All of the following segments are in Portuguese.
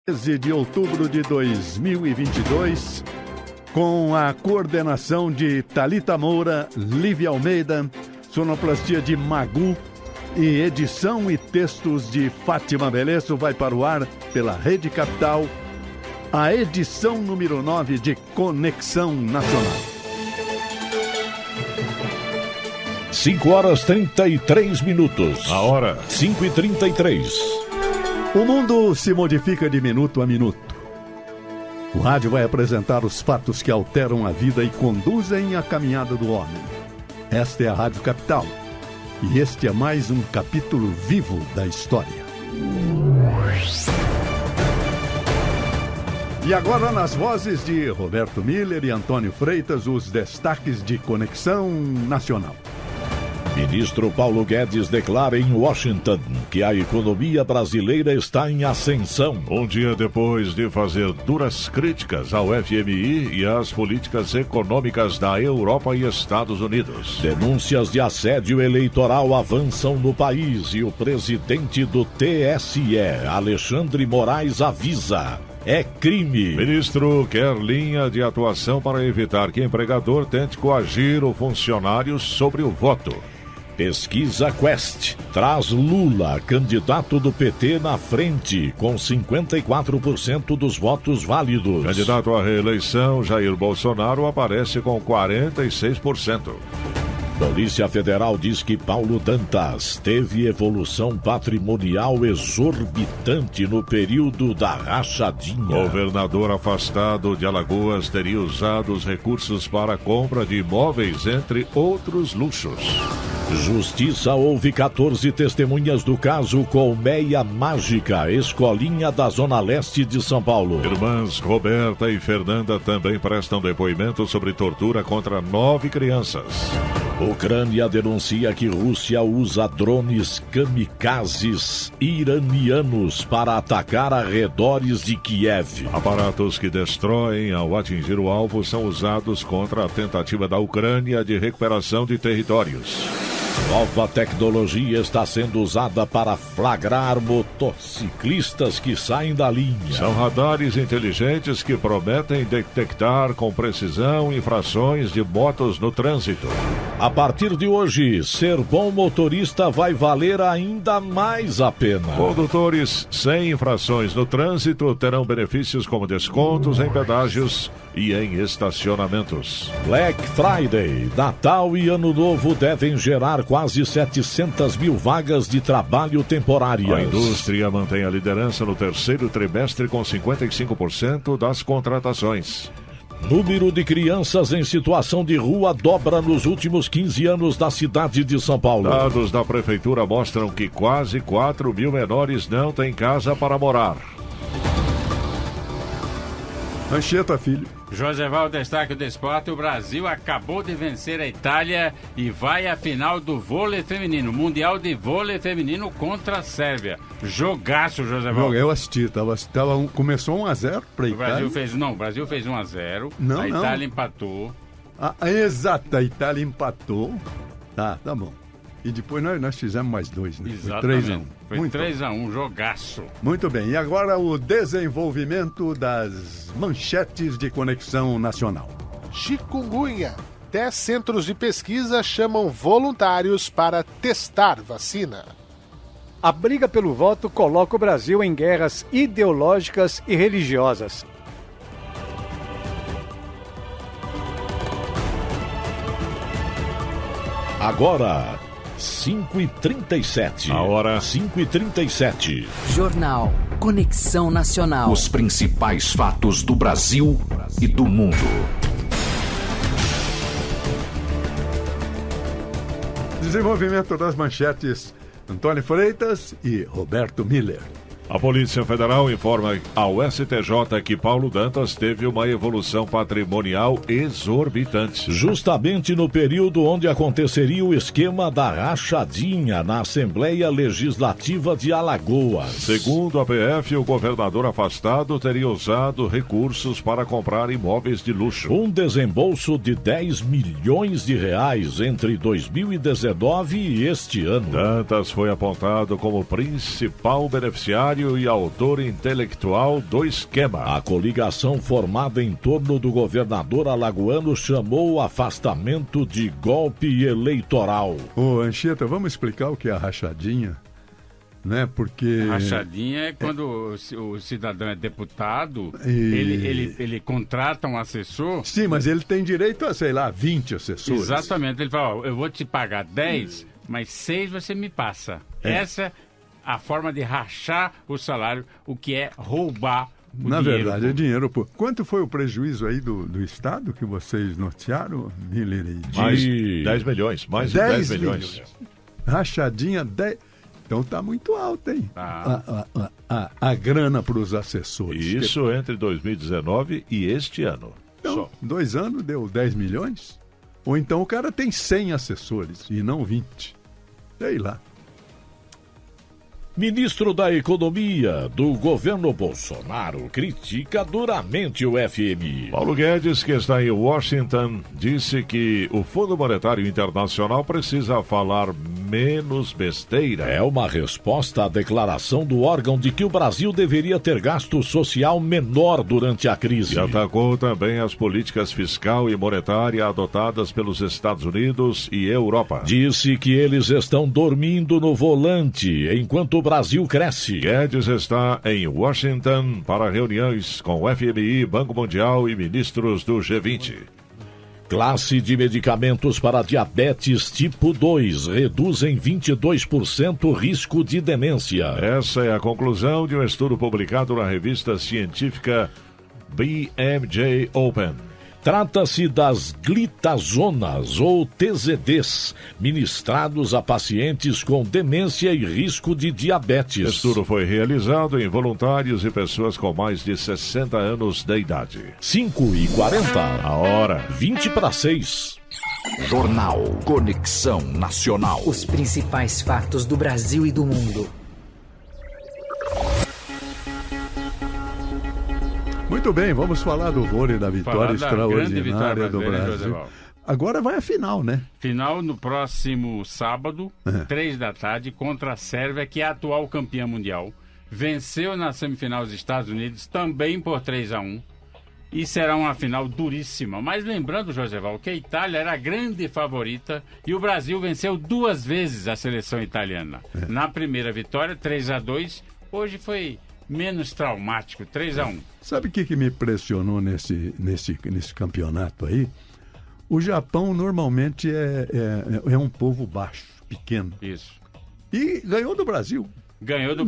13 de outubro de 2022, com a coordenação de Thalita Moura, Lívia Almeida, sonoplastia de Magu e edição e textos de Fátima Belesso, vai para o ar pela Rede Capital, a edição número 9 de Conexão Nacional. 5h33. A hora 5h33. O mundo se modifica de minuto a minuto. O rádio vai apresentar os fatos que alteram a vida e conduzem a caminhada do homem. Esta é a Rádio Capital. E este é mais um capítulo vivo da história. E agora, nas vozes de Roberto Miller e Antônio Freitas, os destaques de Conexão Nacional. Ministro Paulo Guedes declara em Washington que a economia brasileira está em ascensão. Um dia depois de fazer duras críticas ao FMI e às políticas econômicas da Europa e Estados Unidos. Denúncias de assédio eleitoral avançam no país e o presidente do TSE, Alexandre Moraes, avisa: é crime. Ministro quer linha de atuação para evitar que empregador tente coagir o funcionário sobre o voto. Pesquisa Quest traz Lula, candidato do PT, na frente, com 54% dos votos válidos. Candidato à reeleição, Jair Bolsonaro, aparece com 46%. Polícia Federal diz que Paulo Dantas teve evolução patrimonial exorbitante no período da rachadinha. Governador afastado de Alagoas teria usado os recursos para a compra de imóveis, entre outros luxos. Justiça ouve 14 testemunhas do caso Colmeia Mágica, escolinha da Zona Leste de São Paulo. Irmãs Roberta e Fernanda também prestam depoimento sobre tortura contra 9 crianças. Ucrânia denuncia que Rússia usa drones kamikazes iranianos para atacar arredores de Kiev. Aparatos que destroem ao atingir o alvo são usados contra a tentativa da Ucrânia de recuperação de territórios. Nova tecnologia está sendo usada para flagrar motociclistas que saem da linha. São radares inteligentes que prometem detectar com precisão infrações de motos no trânsito. A partir de hoje, ser bom motorista vai valer ainda mais a pena. Condutores sem infrações no trânsito terão benefícios como descontos em pedágios e em estacionamentos. Black Friday, Natal e Ano Novo devem gerar quase 700 mil vagas de trabalho temporárias. A indústria mantém a liderança no terceiro trimestre com 55% das contratações. Número de crianças em situação de rua dobra nos últimos 15 anos da cidade de São Paulo. Dados da prefeitura mostram que quase 4 mil menores não têm casa para morar. Mancheta, filho. Joseval destaca o desporto. O Brasil acabou de vencer a Itália e vai à final do vôlei feminino. Mundial de vôlei feminino contra a Sérvia. Jogaço, Joseval. Eu assisti. Começou 1-0 para a Itália. O Brasil fez 1-0. Não, Itália empatou. Exato, a Itália empatou. Tá bom. E depois nós fizemos mais 2, né? Exatamente. Foi 3-1, jogaço. Muito bem, e agora o desenvolvimento das manchetes de Conexão Nacional. Chikungunya. 10 centros de pesquisa chamam voluntários para testar vacina. A briga pelo voto coloca o Brasil em guerras ideológicas e religiosas. Agora, 5h37. A hora 5h37. Jornal Conexão Nacional. Os principais fatos do Brasil e do mundo. Desenvolvimento das manchetes, Antônio Freitas e Roberto Miller. A Polícia Federal informa ao STJ que Paulo Dantas teve uma evolução patrimonial exorbitante. Justamente no período onde aconteceria o esquema da rachadinha na Assembleia Legislativa de Alagoas. Segundo a PF, o governador afastado teria usado recursos para comprar imóveis de luxo. Um desembolso de 10 milhões de reais entre 2019 e este ano. Dantas foi apontado como principal beneficiário empresário e autor intelectual do esquema. A coligação formada em torno do governador alagoano chamou o afastamento de golpe eleitoral. Ô, Anchieta, vamos explicar o que é a rachadinha? Né? Porque... Rachadinha é quando o cidadão é deputado, ele contrata um assessor. Sim, mas ele tem direito a, sei lá, 20 assessores. Exatamente. Ele fala, ó, eu vou te pagar 10, mas 6 você me passa. Essa é a forma de rachar o salário, o que é roubar o dinheiro. Na verdade, é dinheiro. Quanto foi o prejuízo aí do Estado que vocês noticiaram, Miller? Mais 10 milhões. Mais de 10 milhões. Rachadinha, 10... Então tá muito alto, hein? A grana para os assessores. Isso entre 2019 e este ano. Então, Só. 2 anos deu 10 milhões? Ou então o cara tem 100 assessores e não 20. Sei lá. Ministro da Economia do governo Bolsonaro critica duramente o FMI. Paulo Guedes, que está em Washington, disse que o Fundo Monetário Internacional precisa falar menos besteira. É uma resposta à declaração do órgão de que o Brasil deveria ter gasto social menor durante a crise. E atacou também as políticas fiscal e monetária adotadas pelos Estados Unidos e Europa. Disse que eles estão dormindo no volante enquanto o Brasil cresce. Guedes está em Washington para reuniões com o FMI, Banco Mundial e ministros do G20. Classe de medicamentos para diabetes tipo 2 reduz em 22% o risco de demência. Essa é a conclusão de um estudo publicado na revista científica BMJ Open. Trata-se das glitazonas ou TZDs, ministrados a pacientes com demência e risco de diabetes. O estudo foi realizado em voluntários e pessoas com mais de 60 anos de idade. 5h40. A hora. 5:45. Jornal Conexão Nacional. Os principais fatos do Brasil e do mundo. Muito bem, vamos falar do vôlei, da vitória extraordinária do Brasil. Agora vai a final, né? Final no próximo sábado, 3 da tarde, contra a Sérvia, que é a atual campeã mundial. Venceu na semifinal os Estados Unidos, também por 3-1. E será uma final duríssima. Mas lembrando, Joseval, que a Itália era a grande favorita e o Brasil venceu 2 vezes a seleção italiana. Na primeira vitória, 3-2. Hoje foi menos traumático, 3-1. Sabe o que me impressionou nesse campeonato aí? O Japão normalmente é um povo baixo, pequeno. Isso. E ganhou do Brasil. Ganhou do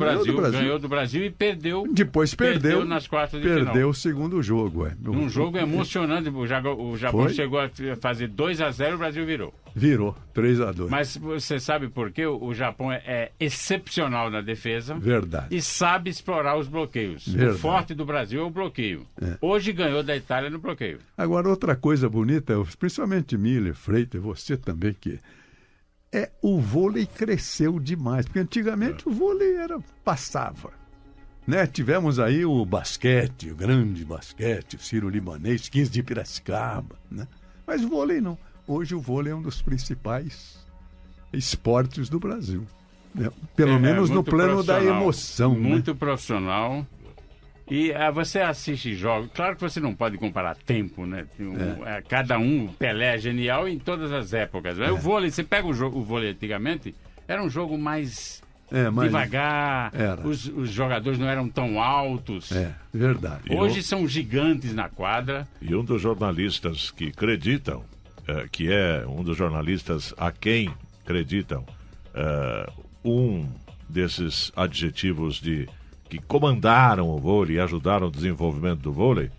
Brasil e perdeu. Depois perdeu nas quartas de final. Perdeu o segundo jogo. Um jogo emocionante. O Japão chegou a fazer 2-0 e o Brasil virou. Virou, 3-2. Mas você sabe por quê? O Japão é excepcional na defesa. Verdade. E sabe explorar os bloqueios. Verdade. O forte do Brasil é o bloqueio. Hoje ganhou da Itália no bloqueio. Agora, outra coisa bonita, principalmente Miller, Freitas, você também, que o vôlei cresceu demais. Porque antigamente o vôlei passava. Né? Tivemos aí o basquete, o grande basquete, o Ciro Libanês, 15 de Piracicaba. Né? Mas o vôlei não. Hoje o vôlei é um dos principais esportes do Brasil. Né? Pelo menos no plano da emoção. Muito profissional. E você assiste jogos. Claro que você não pode comparar tempo, né? Cada um, Pelé é genial em todas as épocas. O vôlei, você pega o vôlei antigamente, era um jogo mais devagar. Os jogadores não eram tão altos. Verdade. Hoje são gigantes na quadra. E um dos jornalistas que acreditam, que é um dos jornalistas a quem acreditam, um desses adjetivos que comandaram o vôlei e ajudaram o desenvolvimento do vôlei,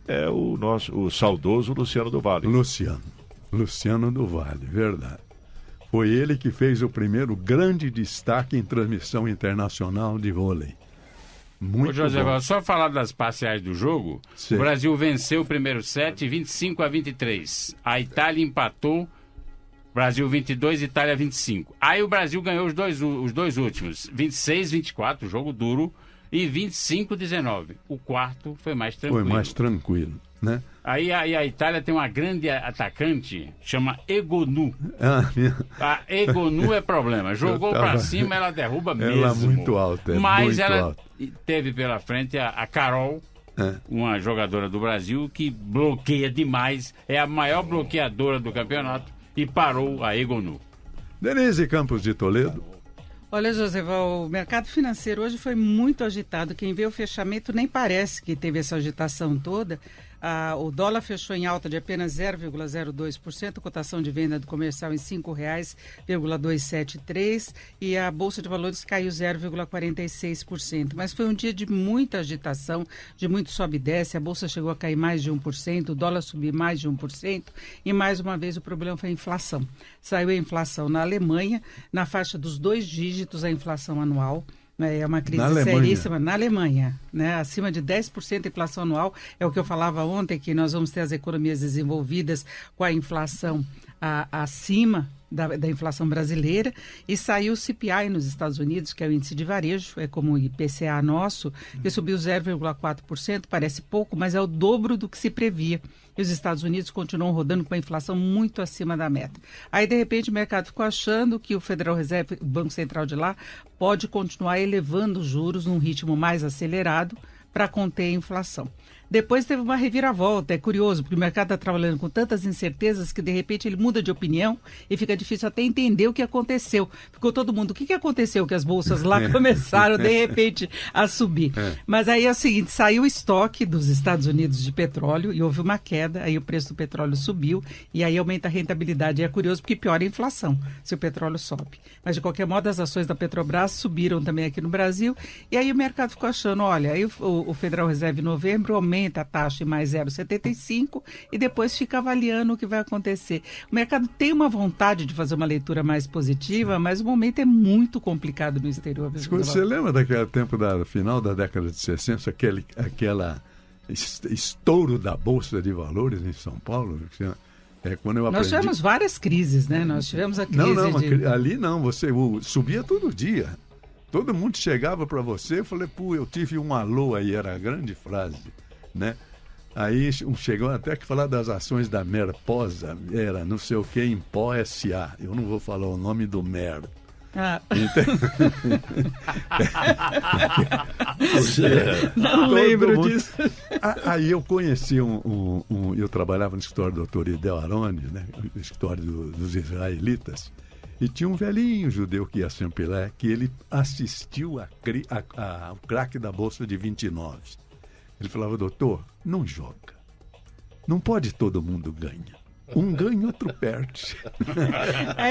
é o saudoso Luciano do Vale. Luciano do Vale, verdade. Foi ele que fez o primeiro grande destaque em transmissão internacional de vôlei. Muito José, bom. Só falar das parciais do jogo. Sim. O Brasil venceu o primeiro set 25-23. A Itália empatou. Brasil 22, Itália 25. Aí o Brasil ganhou os dois últimos. 26-24, jogo duro. E 25-19. O quarto foi mais tranquilo. Foi mais tranquilo. né? Aí a Itália tem uma grande atacante, chama Egonu. A Egonu é problema. Jogou pra cima, ela derruba mesmo. Ela é muito alta, Mas muito ela alta. teve pela frente a Carol, uma jogadora do Brasil, que bloqueia demais. É a maior bloqueadora do campeonato e parou a Egonu. Denise Campos de Toledo. Olha, Joseval, o mercado financeiro hoje foi muito agitado. Quem vê o fechamento nem parece que teve essa agitação toda. O dólar fechou em alta de apenas 0,02%, cotação de venda do comercial em R$ 5,273 e a Bolsa de Valores caiu 0,46%. Mas foi um dia de muita agitação, de muito sobe e desce. A Bolsa chegou a cair mais de 1%, o dólar subiu mais de 1% e mais uma vez o problema foi a inflação. Saiu a inflação na Alemanha, na faixa dos 2 dígitos a inflação anual. É uma crise seríssima na Alemanha, né? Acima de 10% de inflação anual. É o que eu falava ontem, que nós vamos ter as economias desenvolvidas com a inflação acima da inflação brasileira, e saiu o CPI nos Estados Unidos, que é o índice de varejo, é como o IPCA nosso, que subiu 0,4%, parece pouco, mas é o dobro do que se previa. E os Estados Unidos continuam rodando com a inflação muito acima da meta. Aí, de repente, o mercado ficou achando que o Federal Reserve, o Banco Central de lá, pode continuar elevando os juros num ritmo mais acelerado para conter a inflação. Depois teve uma reviravolta, é curioso, porque o mercado está trabalhando com tantas incertezas que de repente ele muda de opinião e fica difícil até entender o que aconteceu. Ficou todo mundo, o que aconteceu que as bolsas lá começaram de repente a subir? Mas aí é o seguinte, saiu o estoque dos Estados Unidos de petróleo e houve uma queda, aí o preço do petróleo subiu e aí aumenta a rentabilidade. E é curioso porque piora a inflação se o petróleo sobe. Mas de qualquer modo as ações da Petrobras subiram também aqui no Brasil e aí o mercado ficou achando, olha, aí o Federal Reserve em novembro aumenta a taxa em mais 0,75 e depois fica avaliando o que vai acontecer. O mercado tem uma vontade de fazer uma leitura mais positiva, mas o momento é muito complicado no exterior. Você lembra daquele tempo da final da década de 60, aquela estouro da Bolsa de Valores em São Paulo? Quando eu aprendi... Nós tivemos várias crises, né? Nós tivemos a crise ali não, você subia todo dia. Todo mundo chegava para você, eu falei, eu tive um alô aí, era a grande frase, né? Aí chegou até que falar das ações da Merposa, era não sei o que, em Pó S.A. Eu não vou falar o nome do Mer. Não lembro disso. Aí eu conheci eu trabalhava no escritório do Dr. Idel Aroni, né? No escritório dos israelitas. E tinha um velhinho judeu que ia sempre lá, que ele assistiu ao craque da Bolsa de 29. Ele falava, doutor, não joga. Não pode todo mundo ganhar. Um ganha, outro perde.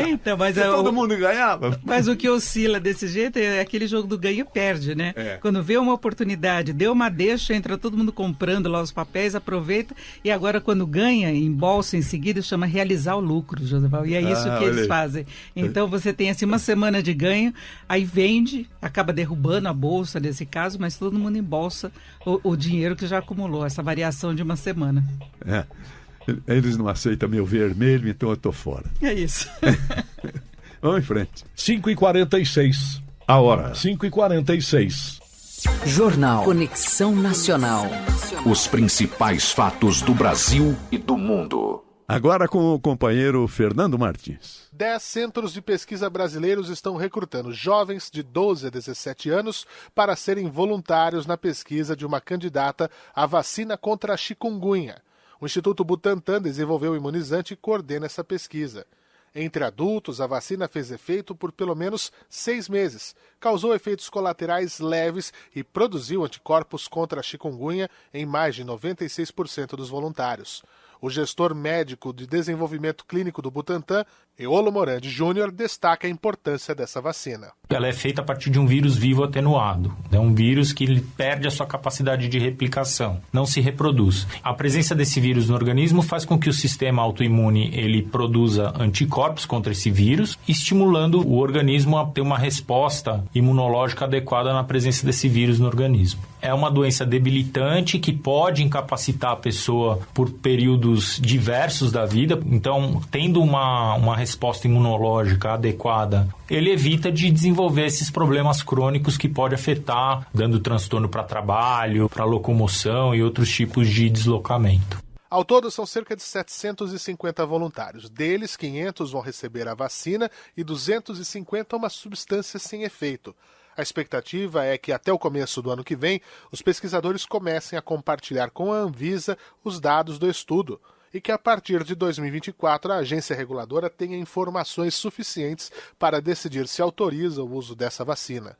Então, mas todo mundo ganhava. Mas o que oscila desse jeito é aquele jogo do ganha e perde, né? Quando vê uma oportunidade, deu uma deixa, entra todo mundo comprando lá os papéis, aproveita, e agora quando ganha em bolsa em seguida, chama realizar o lucro, Joseval. E é isso que eles fazem. Então você tem assim uma semana de ganho, aí vende, acaba derrubando a bolsa nesse caso, mas todo mundo embolsa o dinheiro que já acumulou, essa variação de uma semana. Eles não aceitam meu vermelho, então eu tô fora. É isso. Vamos em frente. 5h46. A hora, 5h46. Jornal Conexão Nacional. Os principais fatos do Brasil e do mundo. Agora com o companheiro Fernando Martins. 10 centros de pesquisa brasileiros estão recrutando jovens de 12 a 17 anos para serem voluntários na pesquisa de uma candidata à vacina contra a chikungunya. O Instituto Butantan desenvolveu o imunizante e coordena essa pesquisa. Entre adultos, a vacina fez efeito por pelo menos 6 meses, causou efeitos colaterais leves e produziu anticorpos contra a chikungunya em mais de 96% dos voluntários. O gestor médico de desenvolvimento clínico do Butantan, Eolo Morandi Júnior, destaca a importância dessa vacina. Ela é feita a partir de um vírus vivo atenuado. É um vírus que ele perde a sua capacidade de replicação, não se reproduz. A presença desse vírus no organismo faz com que o sistema autoimune ele produza anticorpos contra esse vírus, estimulando o organismo a ter uma resposta imunológica adequada na presença desse vírus no organismo. É uma doença debilitante que pode incapacitar a pessoa por períodos diversos da vida. Então, tendo uma resposta imunológica adequada, ele evita de desenvolver esses problemas crônicos que pode afetar, dando transtorno para trabalho, para locomoção e outros tipos de deslocamento. Ao todo, são cerca de 750 voluntários. Deles, 500 vão receber a vacina e 250 uma substância sem efeito. A expectativa é que até o começo do ano que vem, os pesquisadores comecem a compartilhar com a Anvisa os dados do estudo e que a partir de 2024 a agência reguladora tenha informações suficientes para decidir se autoriza o uso dessa vacina.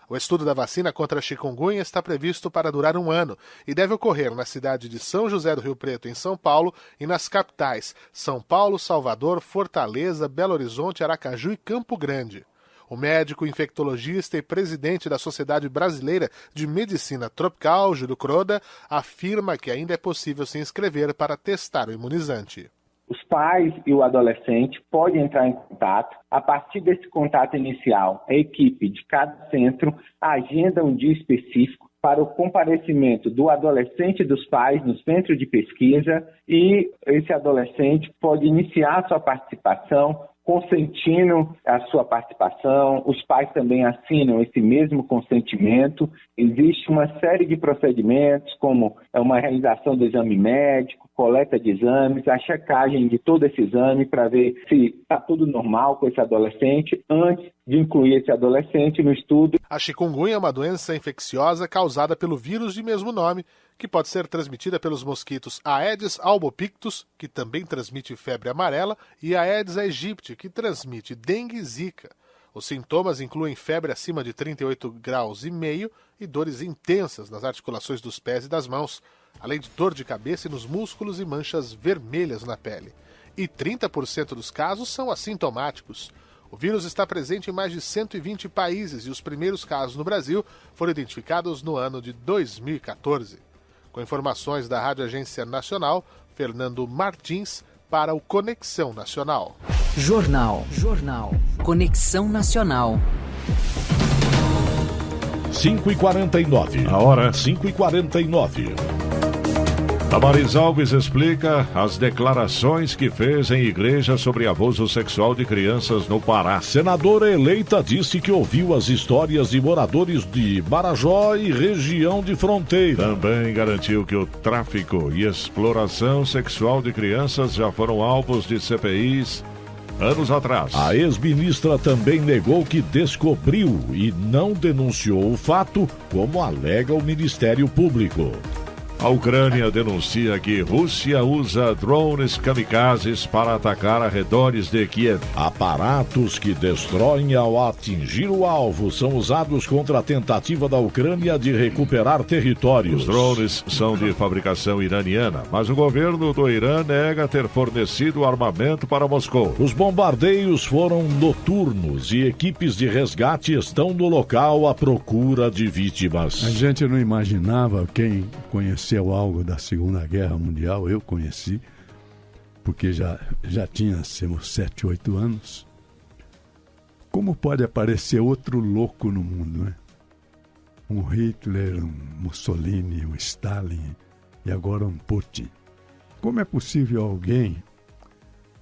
O estudo da vacina contra a chikungunya está previsto para durar 1 ano e deve ocorrer na cidade de São José do Rio Preto, em São Paulo, e nas capitais São Paulo, Salvador, Fortaleza, Belo Horizonte, Aracaju e Campo Grande. O médico infectologista e presidente da Sociedade Brasileira de Medicina Tropical, Júlio Croda, afirma que ainda é possível se inscrever para testar o imunizante. Os pais e o adolescente podem entrar em contato. A partir desse contato inicial, a equipe de cada centro agenda um dia específico para o comparecimento do adolescente e dos pais no centro de pesquisa, e esse adolescente pode iniciar sua participação consentindo a sua participação. Os pais também assinam esse mesmo consentimento. Existe uma série de procedimentos, como uma realização do exame médico, coleta de exames, a checagem de todo esse exame para ver se está tudo normal com esse adolescente antes de incluir esse adolescente no estudo. A chikungunya é uma doença infecciosa causada pelo vírus de mesmo nome, que pode ser transmitida pelos mosquitos Aedes albopictus, que também transmite febre amarela, e Aedes aegypti, que transmite dengue e zika. Os sintomas incluem febre acima de 38,5 graus e dores intensas nas articulações dos pés e das mãos, além de dor de cabeça nos músculos e manchas vermelhas na pele. E 30% dos casos são assintomáticos. O vírus está presente em mais de 120 países e os primeiros casos no Brasil foram identificados no ano de 2014. Com informações da Rádio Agência Nacional, Fernando Martins para o Conexão Nacional. Jornal. Conexão Nacional. 5h49. A hora 5h49. Damaris Alves explica as declarações que fez em igreja sobre abuso sexual de crianças no Pará. Senadora eleita disse que ouviu as histórias de moradores de Marajó e região de fronteira. Também garantiu que o tráfico e exploração sexual de crianças já foram alvos de CPIs anos atrás. A ex-ministra também negou que descobriu e não denunciou o fato, como alega o Ministério Público. A Ucrânia denuncia que Rússia usa drones kamikazes para atacar arredores de Kiev. Aparatos que destroem ao atingir o alvo são usados contra a tentativa da Ucrânia de recuperar territórios. Os drones são de fabricação iraniana, mas o governo do Irã nega ter fornecido armamento para Moscou. Os bombardeios foram noturnos e equipes de resgate estão no local à procura de vítimas. A gente não imaginava, quem conheceu algo da Segunda Guerra Mundial, eu conheci, porque já tínhamos 7, 8 anos. Como pode aparecer outro louco no mundo, né? Um Hitler, um Mussolini, um Stalin e agora um Putin. Como é possível alguém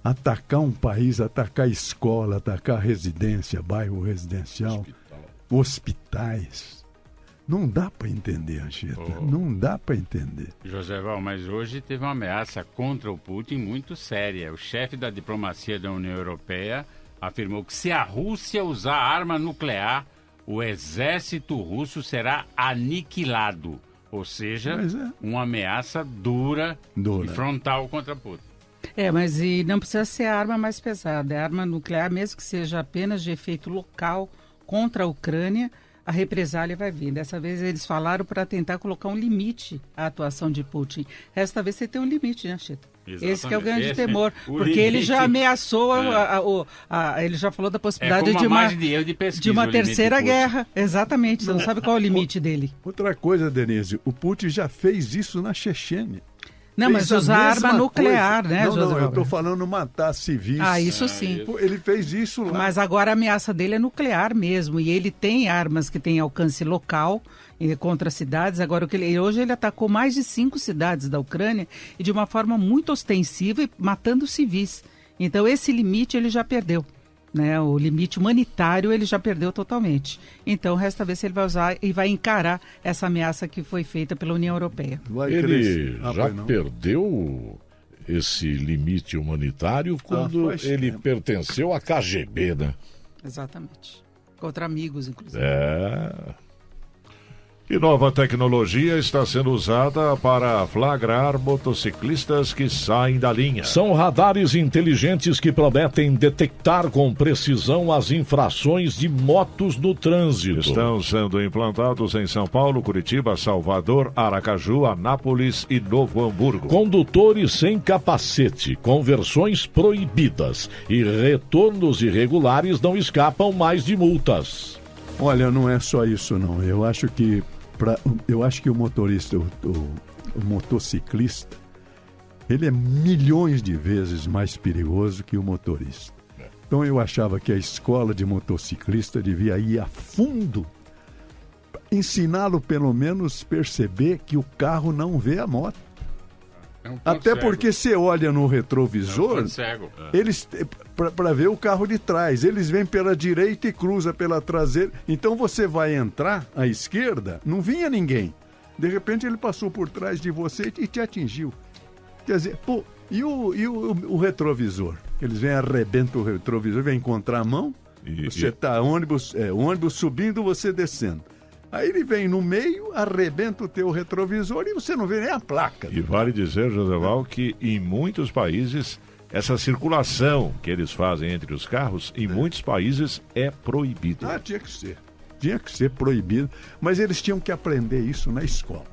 atacar um país, atacar escola, atacar residência, bairro residencial, hospitais? Não dá para entender, Anchieta. Não dá para entender. José Val, mas hoje teve uma ameaça contra o Putin muito séria. O chefe da diplomacia da União Europeia afirmou que se a Rússia usar arma nuclear, o exército russo será aniquilado. Ou seja, uma ameaça dura e frontal contra Putin. Mas e não precisa ser a arma mais pesada. É arma nuclear, mesmo que seja apenas de efeito local contra a Ucrânia, a represália vai vir. Dessa vez eles falaram para tentar colocar um limite à atuação de Putin. Desta vez você tem um limite, né, Chita? Esse que é o grande temor. Porque limite. Ele já ameaçou, ele já falou da possibilidade de uma terceira guerra. Exatamente, você não sabe qual é o limite dele. Outra coisa, Denise, o Putin já fez isso na Chechênia. Não, mas usar arma nuclear, coisa. Né, José? Não, eu estou falando matar civis. Isso sim. Ele fez isso lá. Mas agora a ameaça dele é nuclear mesmo. E ele tem armas que têm alcance local contra cidades. Agora, hoje ele atacou mais de 5 cidades da Ucrânia e de uma forma muito ostensiva e matando civis. Então, esse limite ele já perdeu. Né? O limite humanitário ele já perdeu totalmente. Então, resta ver se ele vai usar e vai encarar essa ameaça que foi feita pela União Europeia. Ele já perdeu esse limite humanitário quando ele pertenceu à KGB, né? Exatamente. Contra amigos, inclusive. E nova tecnologia está sendo usada para flagrar motociclistas que saem da linha. São radares inteligentes que prometem detectar com precisão as infrações de motos no trânsito. Estão sendo implantados em São Paulo, Curitiba, Salvador, Aracaju, Anápolis e Novo Hamburgo. Condutores sem capacete, conversões proibidas e retornos irregulares não escapam mais de multas. Olha, não é só isso não. Eu acho que o motorista, o motociclista, ele é milhões de vezes mais perigoso que o motorista. Então eu achava que a escola de motociclista devia ir a fundo, ensiná-lo pelo menos perceber que o carro não vê a moto. Até cego. Porque você olha no retrovisor, eles para ver o carro de trás, eles vêm pela direita e cruza pela traseira. Então você vai entrar à esquerda, não vinha ninguém. De repente ele passou por trás de você e te atingiu. Quer dizer, e o retrovisor? Eles vêm, arrebentam o retrovisor, vêm encontrar a mão. Você tá ônibus subindo, você descendo. Aí ele vem no meio, arrebenta o teu retrovisor e você não vê nem a placa. E vale dizer, Joseval, que em muitos países, essa circulação que eles fazem entre os carros, em muitos países é proibida. Tinha que ser. Tinha que ser proibido. Mas eles tinham que aprender isso na escola.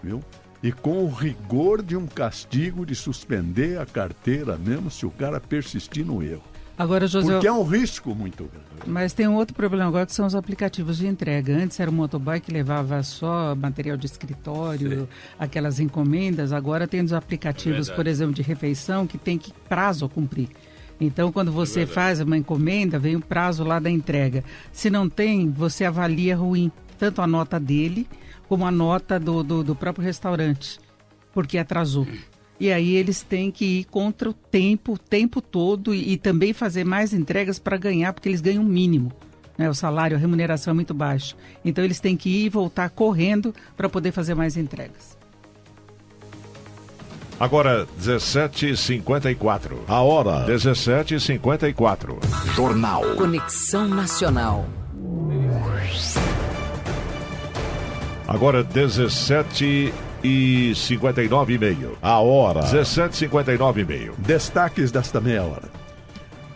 Viu? E com o rigor de um castigo de suspender a carteira mesmo se o cara persistir no erro. Agora, José... Porque é um risco muito grande. Mas tem um outro problema agora que são os aplicativos de entrega. Antes era o motoboy que levava só material de escritório, aquelas encomendas. Agora tem os aplicativos, por exemplo, de refeição, que tem prazo a cumprir. Então, quando você faz uma encomenda, vem o prazo lá da entrega. Se não tem, você avalia ruim, tanto a nota dele, como a nota do próprio restaurante, porque atrasou. E aí eles têm que ir contra o tempo todo e também fazer mais entregas para ganhar, porque eles ganham o mínimo. Né? O salário, a remuneração é muito baixa. Então eles têm que ir e voltar correndo para poder fazer mais entregas. Agora, 17h54. A hora. 17h54. Jornal. Conexão Nacional. Agora, 17h59,5. A hora. 17h59,5. Destaques desta meia hora.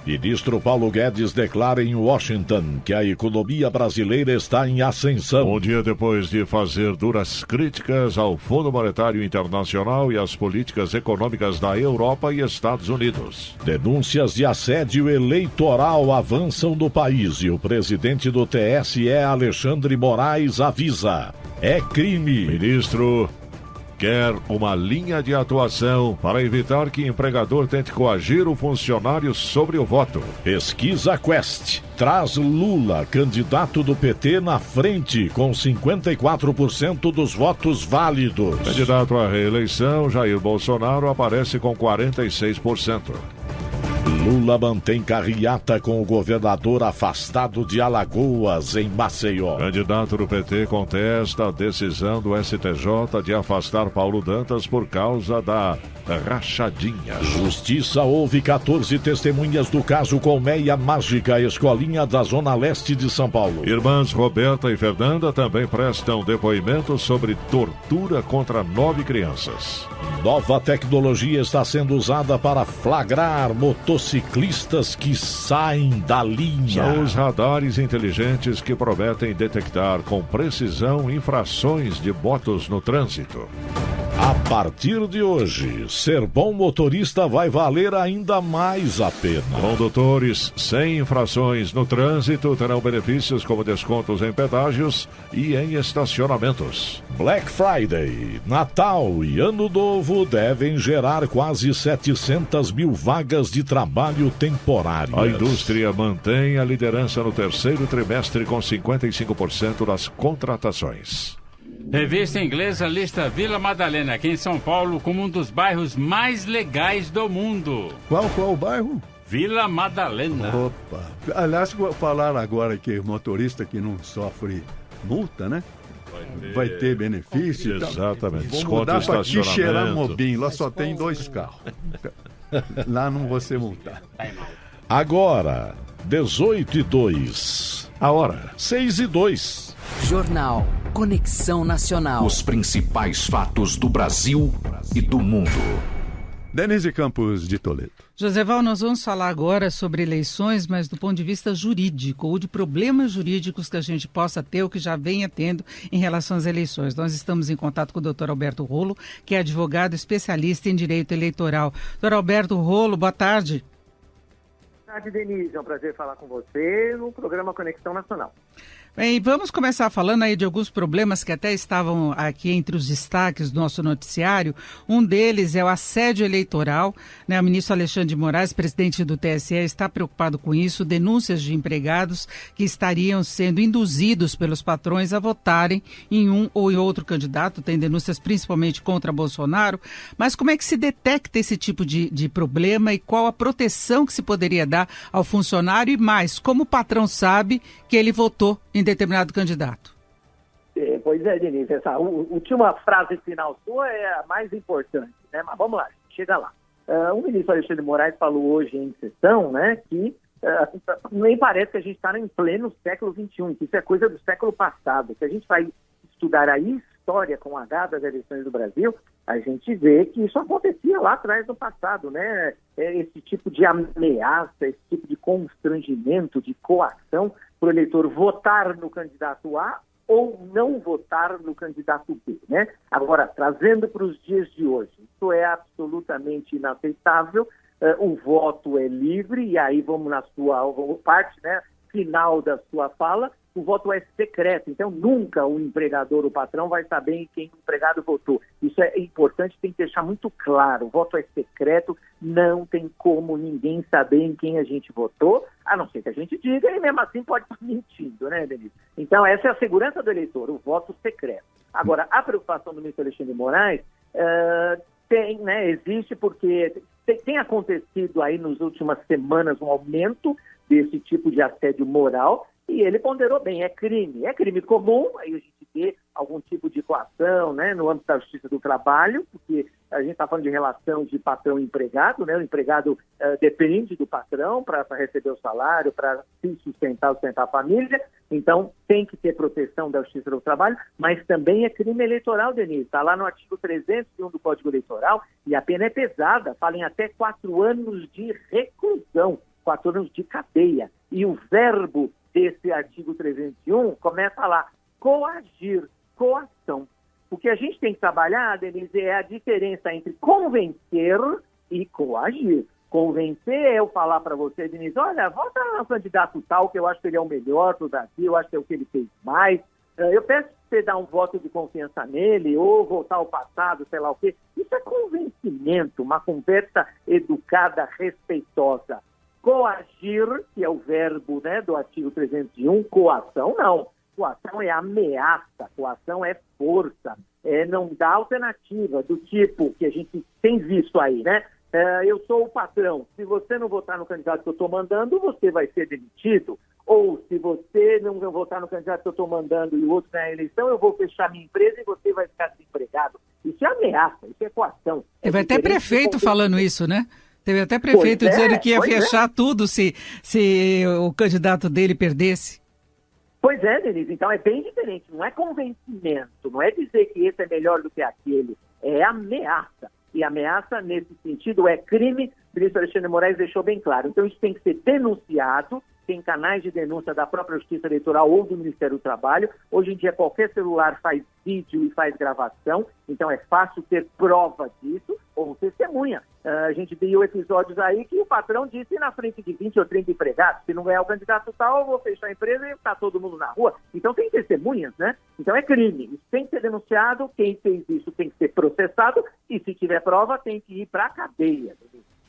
Ministro Paulo Guedes declara em Washington que a economia brasileira está em ascensão. Um dia depois de fazer duras críticas ao Fundo Monetário Internacional e às políticas econômicas da Europa e Estados Unidos. Denúncias de assédio eleitoral avançam no país e o presidente do TSE, Alexandre Moraes, avisa: é crime. Ministro quer uma linha de atuação para evitar que empregador tente coagir o funcionário sobre o voto. Pesquisa Quest traz Lula, candidato do PT, na frente, com 54% dos votos válidos. Candidato à reeleição, Jair Bolsonaro aparece com 46%. Lula mantém carreata com o governador afastado de Alagoas, em Maceió. Candidato do PT contesta a decisão do STJ de afastar Paulo Dantas por causa da rachadinha. Justiça ouve 14 testemunhas do caso Colmeia Mágica, escolinha da Zona Leste de São Paulo. Irmãs Roberta e Fernanda também prestam depoimento sobre tortura contra 9 crianças. Nova tecnologia está sendo usada para flagrar motociclistas que saem da linha. São os radares inteligentes que prometem detectar com precisão infrações de motos no trânsito. A partir de hoje, ser bom motorista vai valer ainda mais a pena. Condutores sem infrações no trânsito terão benefícios como descontos em pedágios e em estacionamentos. Black Friday, Natal e Ano Novo devem gerar quase 700 mil vagas de trabalho temporárias. A indústria mantém a liderança no terceiro trimestre com 55% das contratações. Revista inglesa lista Vila Madalena, aqui em São Paulo, como um dos bairros mais legais do mundo. Qual o bairro? Vila Madalena. Opa! Aliás, falaram agora que motorista que não sofre multa, né? vai ter benefício. Exatamente. Vou Desconto mudar para estacionamento. Quixeramobim, lá só tem 2 carros. Lá não vou ser multado. Agora, 18h02. A hora. 6h02. Jornal Conexão Nacional. Os principais fatos do Brasil e do mundo. Denise Campos de Toledo. Joseval, nós vamos falar agora sobre eleições, mas do ponto de vista jurídico, ou de problemas jurídicos que a gente possa ter ou que já venha tendo em relação às eleições. Nós estamos em contato com o doutor Alberto Rolo, que é advogado especialista em direito eleitoral. Doutor Alberto Rolo, boa tarde. Boa tarde, Denise. É um prazer falar com você no programa Conexão Nacional. Bem, vamos começar falando aí de alguns problemas que até estavam aqui entre os destaques do nosso noticiário. Um deles é o assédio eleitoral, né? O ministro Alexandre de Moraes, presidente do TSE, está preocupado com isso. Denúncias de empregados que estariam sendo induzidos pelos patrões a votarem em um ou em outro candidato. Tem denúncias principalmente contra Bolsonaro. Mas como é que se detecta esse tipo de problema e qual a proteção que se poderia dar ao funcionário? E mais, como o patrão sabe que ele votou em determinado candidato? Pois é, Denise, essa última frase final sua é a mais importante, né? Mas vamos lá, chega lá. O ministro Alexandre de Moraes falou hoje em sessão, né, que nem parece que a gente está em pleno século XXI, que isso é coisa do século passado. Se a gente vai estudar a história com H das eleições do Brasil, a gente vê que isso acontecia lá atrás no passado, né? Esse tipo de ameaça, esse tipo de constrangimento, de coação para o eleitor votar no candidato A ou não votar no candidato B, né? Agora, trazendo para os dias de hoje, isso é absolutamente inaceitável, o voto é livre, e aí vamos na sua parte, né, final da sua fala, o voto é secreto, então nunca o empregador, o patrão, vai saber em quem o empregado votou. Isso é importante, tem que deixar muito claro, o voto é secreto, não tem como ninguém saber em quem a gente votou, a não ser que a gente diga, e mesmo assim pode estar mentindo, né, Denise? Então essa é a segurança do eleitor, o voto secreto. Agora, a preocupação do ministro Alexandre de Moraes tem, né, existe porque tem acontecido aí nas últimas semanas um aumento desse tipo de assédio moral, e ele ponderou bem, é crime comum, aí a gente vê algum tipo de coação, né, no âmbito da Justiça do Trabalho, porque a gente está falando de relação de patrão e empregado, né, o empregado depende do patrão para receber o salário, para se sustentar a família, então tem que ter proteção da Justiça do Trabalho, mas também é crime eleitoral, Denise, está lá no artigo 301 do Código Eleitoral, e a pena é pesada, fala em até 4 anos de reclusão, 4 anos de cadeia, e o verbo desse artigo 301 começa lá, coagir, coação. O que a gente tem que trabalhar, Denise, é a diferença entre convencer e coagir. Convencer é eu falar para você, Denise, olha, vota no candidato tal, que eu acho que ele é o melhor do Brasil, eu acho que é o que ele fez mais, eu peço que você dê um voto de confiança nele, ou voltar ao passado, sei lá o quê. Isso é convencimento, uma conversa educada, respeitosa. Coagir, que é o verbo, né, do artigo 301, coação não. Coação é ameaça, coação é força, não dá alternativa, do tipo que a gente tem visto aí, né? Eu sou o patrão, se você não votar no candidato que eu estou mandando, você vai ser demitido. Ou se você não votar no candidato que eu estou mandando e o outro ganhar a eleição, eu vou fechar minha empresa e você vai ficar desempregado. Isso é ameaça, isso é coação. Teve até prefeito falando isso, né? Teve até prefeito dizendo que ia fechar tudo se o candidato dele perdesse. Pois é, Denise, então é bem diferente, não é convencimento, não é dizer que esse é melhor do que aquele, é ameaça. E ameaça, nesse sentido, é crime, o ministro Alexandre de Moraes deixou bem claro. Então isso tem que ser denunciado, tem canais de denúncia da própria Justiça Eleitoral ou do Ministério do Trabalho. Hoje em dia qualquer celular faz vídeo e faz gravação, então é fácil ter prova disso, ou testemunha. A gente viu episódios aí que o patrão disse na frente de 20 ou 30 empregados, se não ganhar o candidato tal, eu vou fechar a empresa e tá todo mundo na rua. Então tem testemunhas, né? Então é crime, isso tem que ser denunciado, quem fez isso tem que ser processado e se tiver prova tem que ir para a cadeia.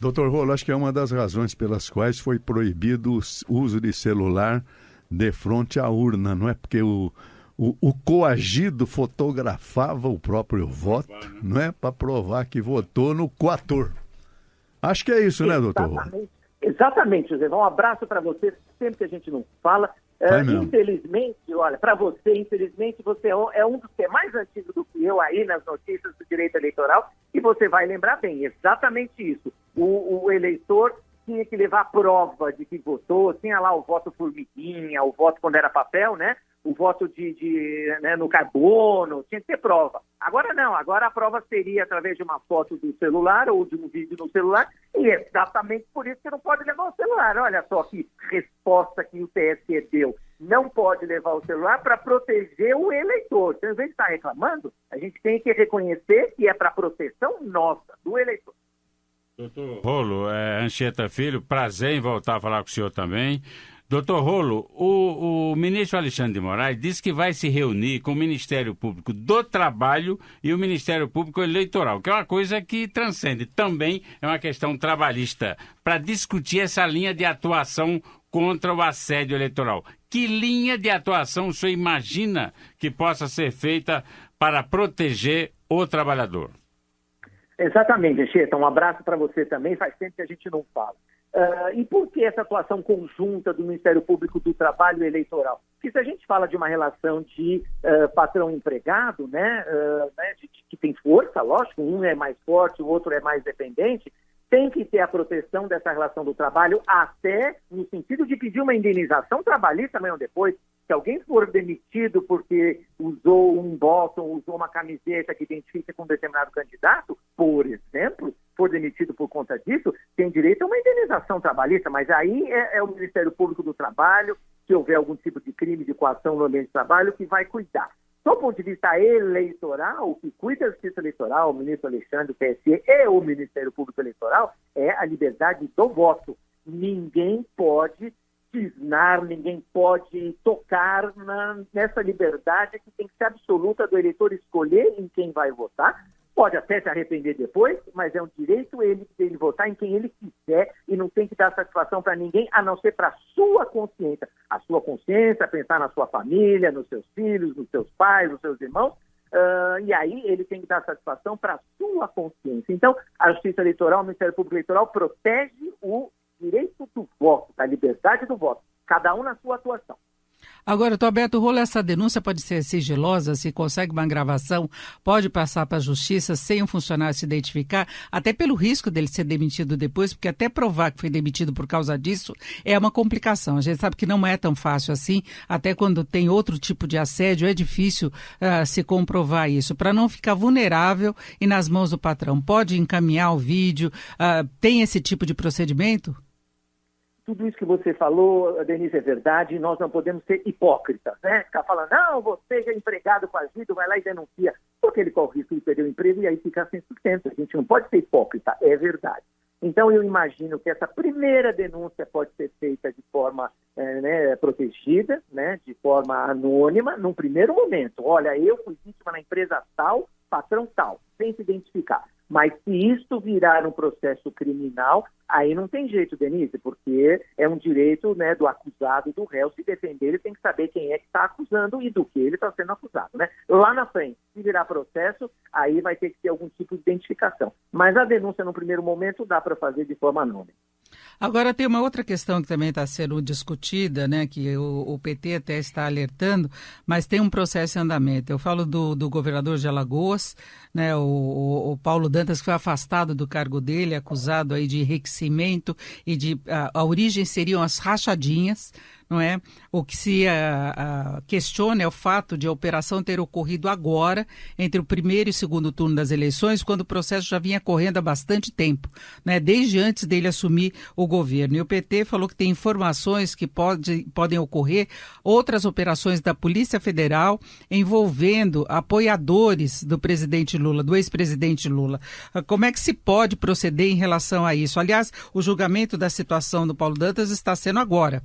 Doutor Rolo, acho que é uma das razões pelas quais foi proibido o uso de celular de frente à urna, não é? Porque o coagido fotografava o próprio voto, não é? Para provar que votou no coator. Acho que é isso, né, doutor Rolo? Exatamente, José. Um abraço para você. Sempre que a gente não fala, Infelizmente, olha, para você, infelizmente, você é um dos que é mais antigo do que eu aí nas notícias do direito eleitoral, e você vai lembrar bem, exatamente isso. O eleitor tinha que levar prova de que votou, tinha lá o voto formiguinha, o voto quando era papel, né? O voto né, no carbono, tinha que ter prova. Agora não, agora a prova seria através de uma foto do celular ou de um vídeo no celular, e é exatamente por isso que não pode levar o celular. Olha só que resposta que o TSE deu. Não pode levar o celular para proteger o eleitor. Então, ao invés de estar reclamando, a gente tem que reconhecer que é para proteção nossa, do eleitor. Doutor Rolo, Anchieta Filho, prazer em voltar a falar com o senhor também. Doutor Rolo, o ministro Alexandre de Moraes disse que vai se reunir com o Ministério Público do Trabalho e o Ministério Público Eleitoral, que é uma coisa que transcende, também é uma questão trabalhista, para discutir essa linha de atuação contra o assédio eleitoral. Que linha de atuação o senhor imagina que possa ser feita para proteger o trabalhador? Exatamente, Anchieta. Um abraço para você também. Faz tempo que a gente não fala. E por que essa atuação conjunta do Ministério Público do Trabalho e Eleitoral? Porque se a gente fala de uma relação de patrão-empregado, né, que tem força, lógico, um é mais forte, o outro é mais dependente, tem que ter a proteção dessa relação do trabalho até no sentido de pedir uma indenização trabalhista amanhã ou depois. Se alguém for demitido porque usou um bottom, usou uma camiseta que identifica com um determinado candidato, por exemplo, for demitido por conta disso, tem direito a uma indenização trabalhista, mas aí é o Ministério Público do Trabalho, se houver algum tipo de crime de coação no ambiente de trabalho, que vai cuidar. Do ponto de vista eleitoral, o que cuida da Justiça Eleitoral, o ministro Alexandre, o TSE e o Ministério Público Eleitoral, é a liberdade do voto. Ninguém pode cisnar, ninguém pode tocar nessa liberdade que tem que ser absoluta do eleitor escolher em quem vai votar. Pode até se arrepender depois, mas é um direito dele votar em quem ele quiser e não tem que dar satisfação para ninguém, a não ser para a sua consciência. A sua consciência, pensar na sua família, nos seus filhos, nos seus pais, nos seus irmãos, e aí ele tem que dar satisfação para a sua consciência. Então, a Justiça Eleitoral, o Ministério Público Eleitoral protege o direito do voto, da liberdade do voto, cada um na sua atuação. Agora, doutor Alberto Rolo, essa denúncia pode ser sigilosa, se consegue uma gravação, pode passar para a justiça sem um funcionário se identificar, até pelo risco dele ser demitido depois, porque até provar que foi demitido por causa disso é uma complicação. A gente sabe que não é tão fácil assim, até quando tem outro tipo de assédio, é difícil se comprovar isso. Para não ficar vulnerável e nas mãos do patrão, pode encaminhar o vídeo, tem esse tipo de procedimento? Tudo isso que você falou, Denise, é verdade, e nós não podemos ser hipócritas, né? Ficar falando, não, você é empregado coagido, vai lá e denuncia, porque ele corre o risco de perder o emprego e aí fica sem sustento. A gente não pode ser hipócrita, é verdade. Então, eu imagino que essa primeira denúncia pode ser feita de forma protegida, né, de forma anônima, num primeiro momento. Olha, eu fui vítima na empresa tal, patrão tal, sem se identificar. Mas se isto virar um processo criminal, aí não tem jeito, Denise, porque é um direito, né, do acusado, do réu, se defender, ele tem que saber quem é que está acusando e do que ele está sendo acusado, né? Lá na frente, se virar processo, aí vai ter que ter algum tipo de identificação. Mas a denúncia, no primeiro momento, dá para fazer de forma anônima. Agora, tem uma outra questão que também está sendo discutida, né, que o PT até está alertando, mas tem um processo em andamento. Eu falo do governador de Alagoas, né, o Paulo Dantas, que foi afastado do cargo dele, acusado aí de enriquecimento e de a origem seriam as rachadinhas, não é? O que se questiona é o fato de a operação ter ocorrido agora, entre o primeiro e o segundo turno das eleições, quando o processo já vinha correndo há bastante tempo, né? Desde antes dele assumir o governo. E o PT falou que tem informações que podem ocorrer outras operações da Polícia Federal envolvendo apoiadores do presidente Lula, do ex-presidente Lula. Como é que se pode proceder em relação a isso? Aliás, o julgamento da situação do Paulo Dantas está sendo agora.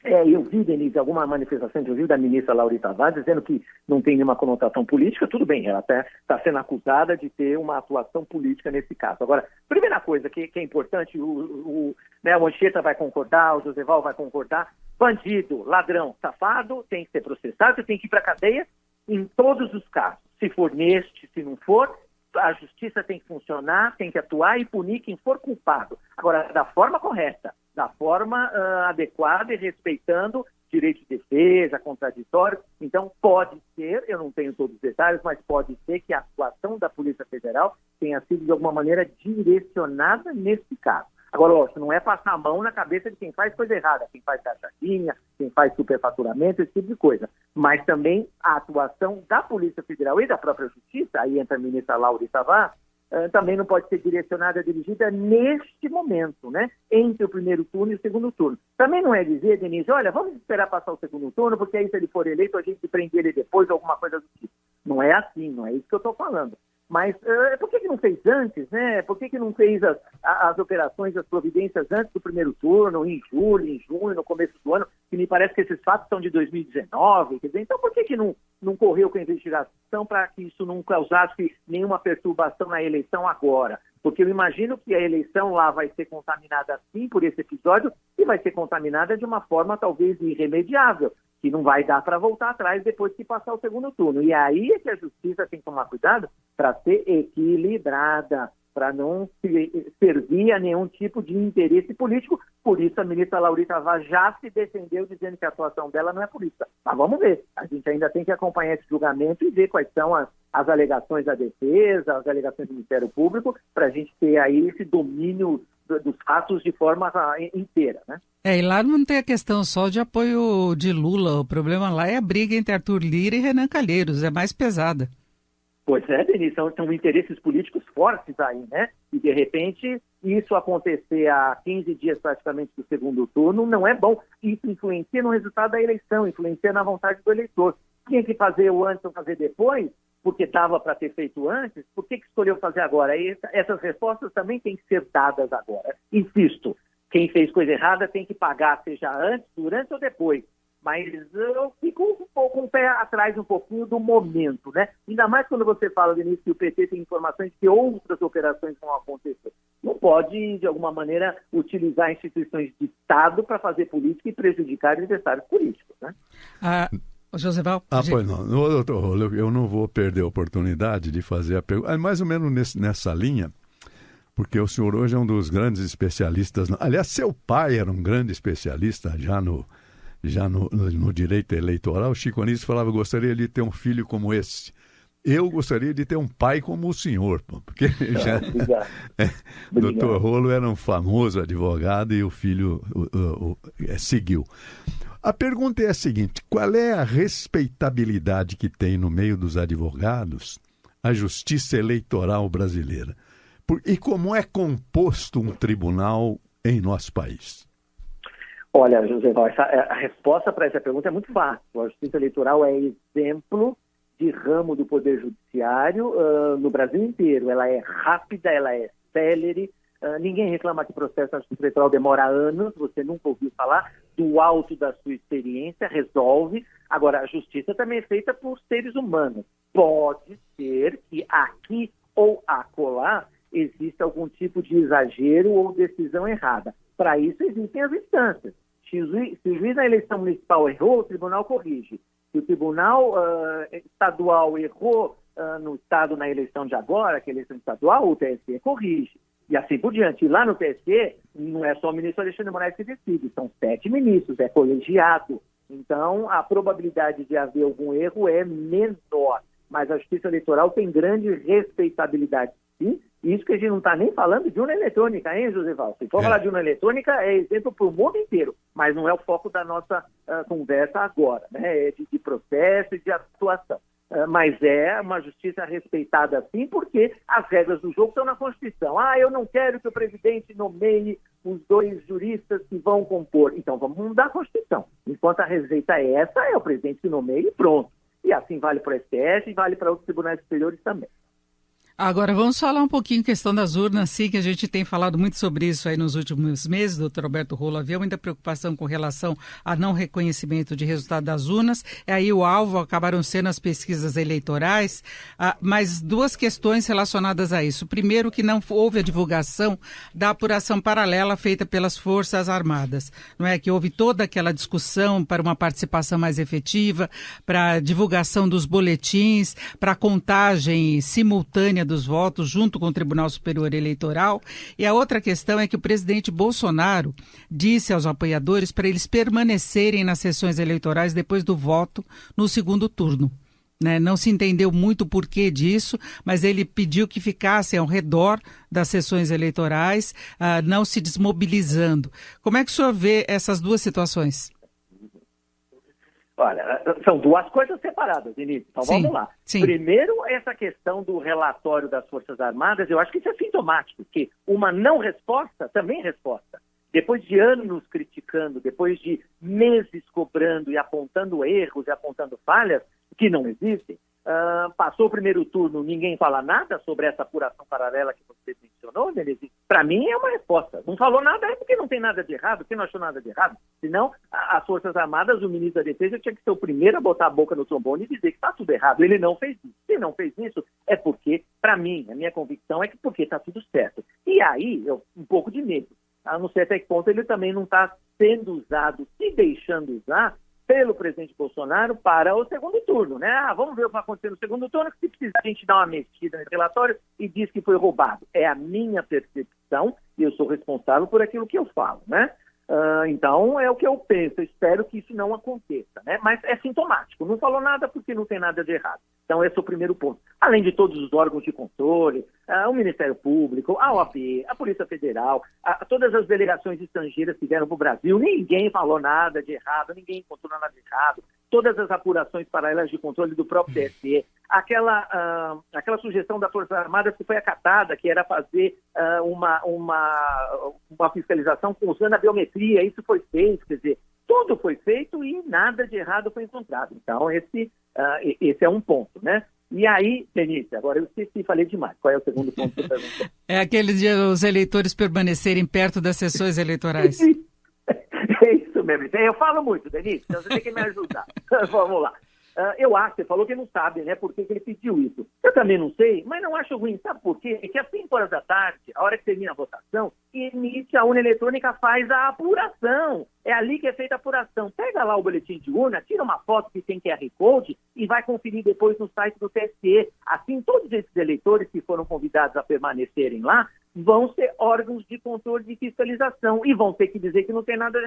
Eu vi, Denise, alguma manifestação, inclusive, da ministra Laurita Vaz, dizendo que não tem nenhuma conotação política. Tudo bem, ela até está sendo acusada de ter uma atuação política nesse caso. Agora, primeira coisa que é importante, o Anchieta vai concordar, o Joseval vai concordar, bandido, ladrão, safado, tem que ser processado, tem que ir para a cadeia em todos os casos. Se for neste, se não for, a justiça tem que funcionar, tem que atuar e punir quem for culpado. Agora, da forma correta, da forma adequada e respeitando direito de defesa, contraditório. Então, pode ser, eu não tenho todos os detalhes, mas pode ser que a atuação da Polícia Federal tenha sido, de alguma maneira, direcionada nesse caso. Agora, lógico, não é passar a mão na cabeça de quem faz coisa errada, quem faz cachaçinha, quem faz superfaturamento, esse tipo de coisa. Mas também a atuação da Polícia Federal e da própria Justiça, aí entra a ministra Laurita Vaz, também não pode ser direcionada, dirigida neste momento, né? Entre o primeiro turno e o segundo turno. Também não é dizer, Denise, olha, vamos esperar passar o segundo turno, porque aí se ele for eleito, a gente prende ele depois, alguma coisa do tipo. Não é assim, não é isso que eu estou falando. Mas por que não fez antes, né? Por que não fez as operações, as providências antes do primeiro turno, em julho, em junho, no começo do ano, que me parece que esses fatos são de 2019, quer dizer, então por que não correu com a investigação para que isso não causasse nenhuma perturbação na eleição agora? Porque eu imagino que a eleição lá vai ser contaminada sim por esse episódio e vai ser contaminada de uma forma talvez irremediável, que não vai dar para voltar atrás depois que passar o segundo turno. E aí é que a justiça tem que tomar cuidado para ser equilibrada, para não servir a nenhum tipo de interesse político. Por isso a ministra Laurita Vaz já se defendeu dizendo que a atuação dela não é política. Mas vamos ver, a gente ainda tem que acompanhar esse julgamento e ver quais são as alegações da defesa, as alegações do Ministério Público, para a gente ter aí esse domínio dos fatos de forma inteira, né? E lá não tem a questão só de apoio de Lula, o problema lá é a briga entre Arthur Lira e Renan Calheiros, é mais pesada. Pois é, Denise, são interesses políticos fortes aí, né? E, de repente, isso acontecer há 15 dias praticamente do segundo turno não é bom. Isso influencia no resultado da eleição, influencia na vontade do eleitor. Tinha que fazer o antes ou fazer depois, porque dava para ter feito antes, por que escolheu fazer agora? E essas respostas também têm que ser dadas agora. Insisto, quem fez coisa errada tem que pagar, seja antes, durante ou depois. Mas eu fico com o pé atrás um pouquinho do momento, né? Ainda mais quando você fala, Denise, que o PT tem informações de que outras operações vão acontecer. Não pode, de alguma maneira, utilizar instituições de Estado para fazer política e prejudicar adversários políticos, né? Joseval? Pois não. Doutor Rolo, eu não vou perder a oportunidade de fazer a pergunta. Mais ou menos nessa linha, porque o senhor hoje é um dos grandes especialistas. Aliás, seu pai era um grande especialista já no direito eleitoral. O Chico Anísio falava, gostaria de ter um filho como esse. Eu gostaria de ter um pai como o senhor, porque já... Doutor Rolo era um famoso advogado e o filho seguiu. A pergunta é a seguinte, qual é a respeitabilidade que tem no meio dos advogados a justiça eleitoral brasileira? E como é composto um tribunal em nosso país? Olha, José, a resposta para essa pergunta é muito fácil. A justiça eleitoral é exemplo de ramo do Poder Judiciário no Brasil inteiro. Ela é rápida, ela é célere. Ninguém reclama que o processo da justiça eleitoral demora anos, você nunca ouviu falar, do alto da sua experiência, resolve. Agora, a justiça também é feita por seres humanos. Pode ser que aqui ou acolá exista algum tipo de exagero ou decisão errada. Para isso existem as instâncias. Se o juiz na eleição municipal errou, o tribunal corrige. Se o tribunal estadual errou no estado na eleição de agora, que é a eleição estadual, o TSE corrige. E assim por diante. E lá no TSE, não é só o ministro Alexandre de Moraes que decide, são 7 ministros, é colegiado. Então, a probabilidade de haver algum erro é menor. Mas a justiça eleitoral tem grande respeitabilidade, sim. Isso que a gente não está nem falando de urna eletrônica, hein, Joseval? Se for falar de urna eletrônica, é exemplo para o mundo inteiro, mas não é o foco da nossa conversa agora, né? É de processo e de atuação. Mas é uma justiça respeitada, sim, porque as regras do jogo estão na Constituição. Eu não quero que o presidente nomeie os 2 juristas que vão compor. Então, vamos mudar a Constituição. Enquanto a receita é essa, é o presidente que nomeia e pronto. E assim vale para o STF e vale para outros tribunais superiores também. Agora, vamos falar um pouquinho questão das urnas, sim, que a gente tem falado muito sobre isso aí nos últimos meses, doutor Alberto Rolo. Havia muita preocupação com relação a não reconhecimento de resultado das urnas. Aí o alvo acabaram sendo as pesquisas eleitorais, mas 2 questões relacionadas a isso. Primeiro, que não houve a divulgação da apuração paralela feita pelas Forças Armadas. Não é que houve toda aquela discussão para uma participação mais efetiva, para a divulgação dos boletins, para a contagem simultânea dos votos junto com o Tribunal Superior Eleitoral. E a outra questão é que o presidente Bolsonaro disse aos apoiadores para eles permanecerem nas sessões eleitorais depois do voto no segundo turno. Né? Não se entendeu muito o porquê disso, mas ele pediu que ficassem ao redor das sessões eleitorais, não se desmobilizando. Como é que o senhor vê essas duas situações? Olha, são duas coisas separadas, Denise. Então vamos lá. Sim. Primeiro, essa questão do relatório das Forças Armadas, eu acho que isso é sintomático, porque uma não resposta também é resposta. Depois de anos criticando, depois de meses cobrando e apontando erros e apontando falhas que não existem, passou o primeiro turno, ninguém fala nada sobre essa apuração paralela que você mencionou, Denise. Para mim é uma resposta. Não falou nada é porque não tem nada de errado, porque não achou nada de errado. Senão, as Forças Armadas, o ministro da Defesa tinha que ser o primeiro a botar a boca no trombone e dizer que está tudo errado. Ele não fez isso. Se não fez isso, é porque, para mim, a minha convicção é que porque está tudo certo. E aí, um pouco de medo. A não ser até que ponto ele também não está sendo usado, se deixando usar, pelo presidente Bolsonaro para o segundo turno, né? Vamos ver o que vai acontecer no segundo turno, que se precisar a gente dá uma mexida nesse relatório e diz que foi roubado. É a minha percepção e eu sou responsável por aquilo que eu falo, né? Então, é o que eu penso. Eu espero que isso não aconteça, né? Mas é sintomático. Não falou nada porque não tem nada de errado. Então, esse é o primeiro ponto. Além de todos os órgãos de controle, o Ministério Público, a OAB, a Polícia Federal, todas as delegações estrangeiras que vieram para o Brasil, ninguém falou nada de errado, ninguém encontrou nada de errado. Todas as apurações paralelas de controle do próprio TSE, aquela sugestão das Forças Armadas que foi acatada, que era fazer uma fiscalização usando a biometria, isso foi feito, quer dizer, tudo foi feito e nada de errado foi encontrado. Então, esse é um ponto, né? E aí, Denise, agora eu esqueci, falei demais. Qual é o segundo ponto que você perguntou? É aquele de os eleitores permanecerem perto das sessões eleitorais. É isso mesmo. Eu falo muito, Denise, então você tem que me ajudar. Vamos lá. Eu acho, você falou que não sabe, né, por que ele pediu isso. Eu também não sei, mas não acho ruim. Sabe por quê? É que às 5 horas da tarde, a hora que termina a votação, a urna eletrônica faz a apuração. É ali que é feita a apuração. Pega lá o boletim de urna, tira uma foto que tem QR Code e vai conferir depois no site do TSE. Assim, todos esses eleitores que foram convidados a permanecerem lá vão ser órgãos de controle de fiscalização e vão ter que dizer que não tem nada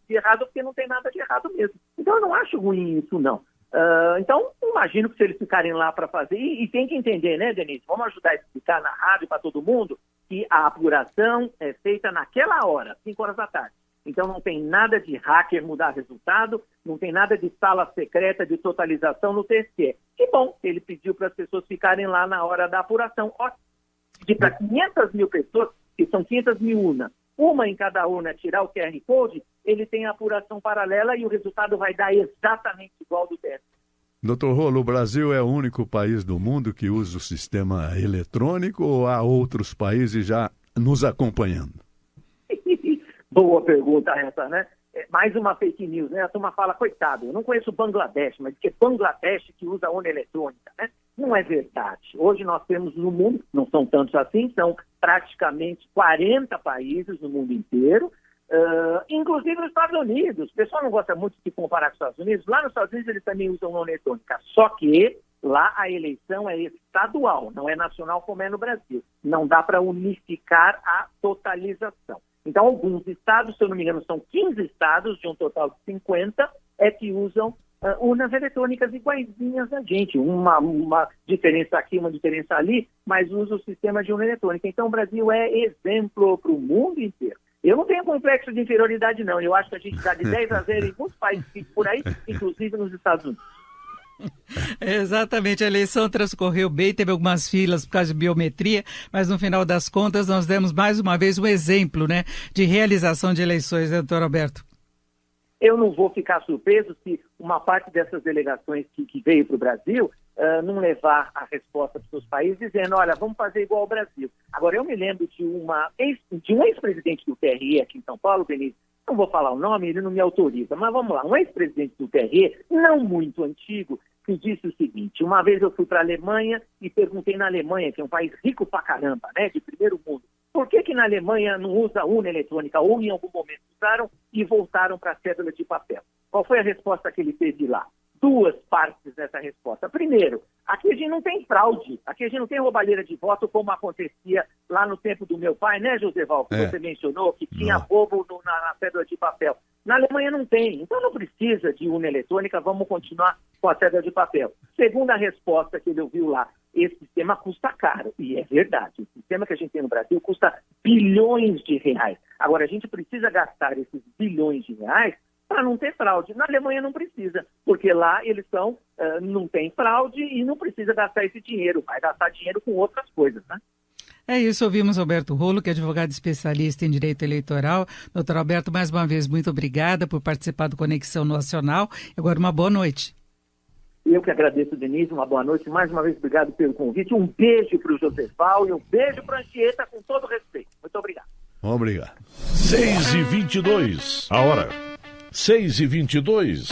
de errado porque não tem nada de errado mesmo. Então, eu não acho ruim isso, não. Então, imagino que se eles ficarem lá para fazer, e tem que entender, né, Denise? Vamos ajudar a explicar na rádio para todo mundo que a apuração é feita naquela hora, 5 horas da tarde. Então, não tem nada de hacker mudar resultado, não tem nada de sala secreta de totalização no TSE. Que bom, ele pediu para as pessoas ficarem lá na hora da apuração. Ótimo. E para 500 mil pessoas, que são 500 mil urnas, uma em cada urna tirar o QR Code, ele tem a apuração paralela e o resultado vai dar exatamente igual ao do TSE. Doutor Rolo, o Brasil é o único país do mundo que usa o sistema eletrônico ou há outros países já nos acompanhando? Boa pergunta essa, né? Mais uma fake news, né? A turma fala, coitado, eu não conheço o Bangladesh, mas que é Bangladesh que usa a urna eletrônica, né? Não é verdade. Hoje nós temos no mundo, não são tantos assim, são praticamente 40 países no mundo inteiro, inclusive nos Estados Unidos. O pessoal não gosta muito de comparar com os Estados Unidos. Lá nos Estados Unidos eles também usam urna eletrônica, só que lá a eleição é estadual, não é nacional como é no Brasil. Não dá para unificar a totalização. Então, alguns estados, se eu não me engano, são 15 estados, de um total de 50, que usam urnas eletrônicas iguaizinhas a gente. Uma diferença aqui, uma diferença ali, mas usa o sistema de urna eletrônica. Então, o Brasil é exemplo para o mundo inteiro. Eu não tenho complexo de inferioridade, não. Eu acho que a gente está de 10-0 em muitos países por aí, inclusive nos Estados Unidos. Exatamente, a eleição transcorreu bem, teve algumas filas por causa de biometria, mas no final das contas nós demos mais uma vez um exemplo, né, de realização de eleições, né, doutor Alberto? Eu não vou ficar surpreso se uma parte dessas delegações que veio para o Brasil não levar a resposta para os seus países dizendo, olha, vamos fazer igual ao Brasil. Agora, eu me lembro de um ex-presidente do TRE aqui em São Paulo, Benítez, não vou falar o nome, ele não me autoriza, mas vamos lá, um ex-presidente do TRE, não muito antigo, que disse o seguinte, uma vez eu fui para a Alemanha e perguntei na Alemanha, que é um país rico pra caramba, né, de primeiro mundo, por que na Alemanha não usa urna eletrônica, ou em algum momento usaram e voltaram para a cédula de papel? Qual foi a resposta que ele teve lá? duas partes nessa resposta. Primeiro, aqui a gente não tem fraude, aqui a gente não tem roubalheira de voto como acontecia lá no tempo do meu pai, né, Joseval, que você mencionou, que tinha roubo na cédula de papel. Na Alemanha não tem, então não precisa de urna eletrônica, vamos continuar com a cédula de papel. Segunda resposta que ele ouviu lá, esse sistema custa caro, e é verdade, o sistema que a gente tem no Brasil custa bilhões de reais. Agora, a gente precisa gastar esses bilhões de reais para não ter fraude. Na Alemanha não precisa, porque lá eles não tem fraude e não precisa gastar esse dinheiro, vai gastar dinheiro com outras coisas, né? É isso, ouvimos Alberto Rolo, que é advogado especialista em direito eleitoral. Doutor Alberto, mais uma vez, muito obrigada por participar do Conexão Nacional. Agora, uma boa noite. Eu que agradeço, Denise, uma boa noite. Mais uma vez, obrigado pelo convite. Um beijo para o Joseval e um beijo para a Anchieta, com todo respeito. Muito obrigado. Obrigado. 6h22. A hora. 6h22.